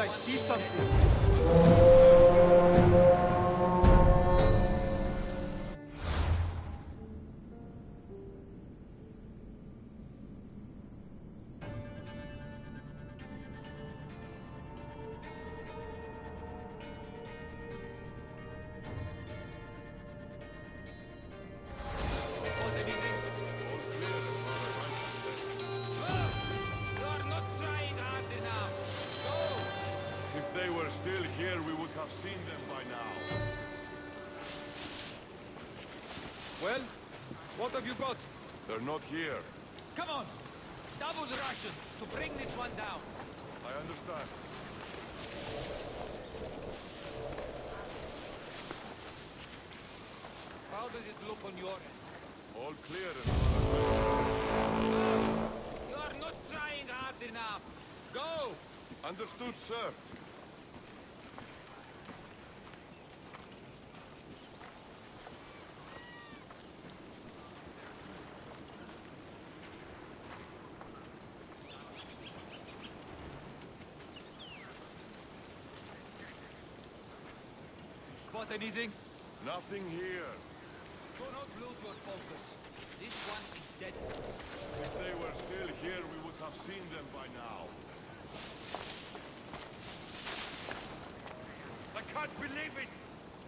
I see something. still here, we would have seen them by now. Well, what have you got? They're not here. Come on! Double the Russians to bring this one down. I understand. How does it look on your end? All clear as far as You are not trying hard enough. Go! Understood, sir. Spot anything? Nothing here. Do not lose your focus. This one is dead. If they were still here, we would have seen them by now. I can't believe it!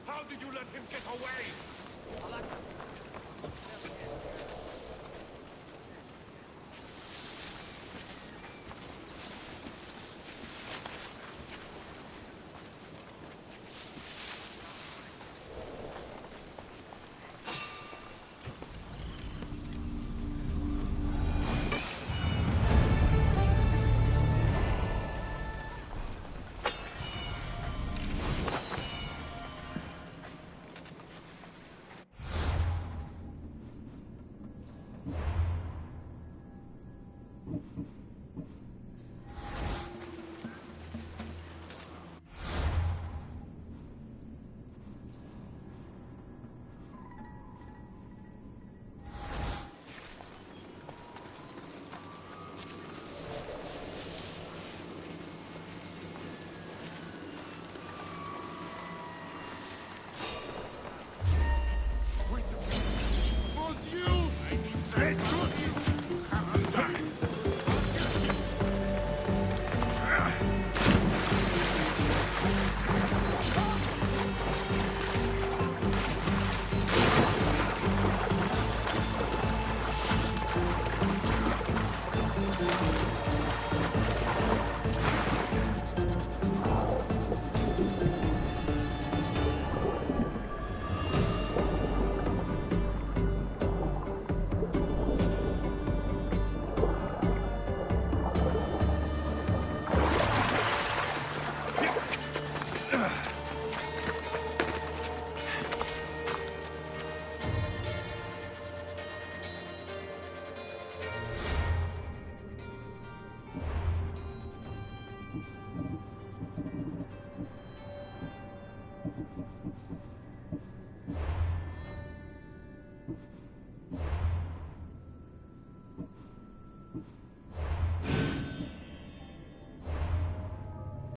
How did you let him get away?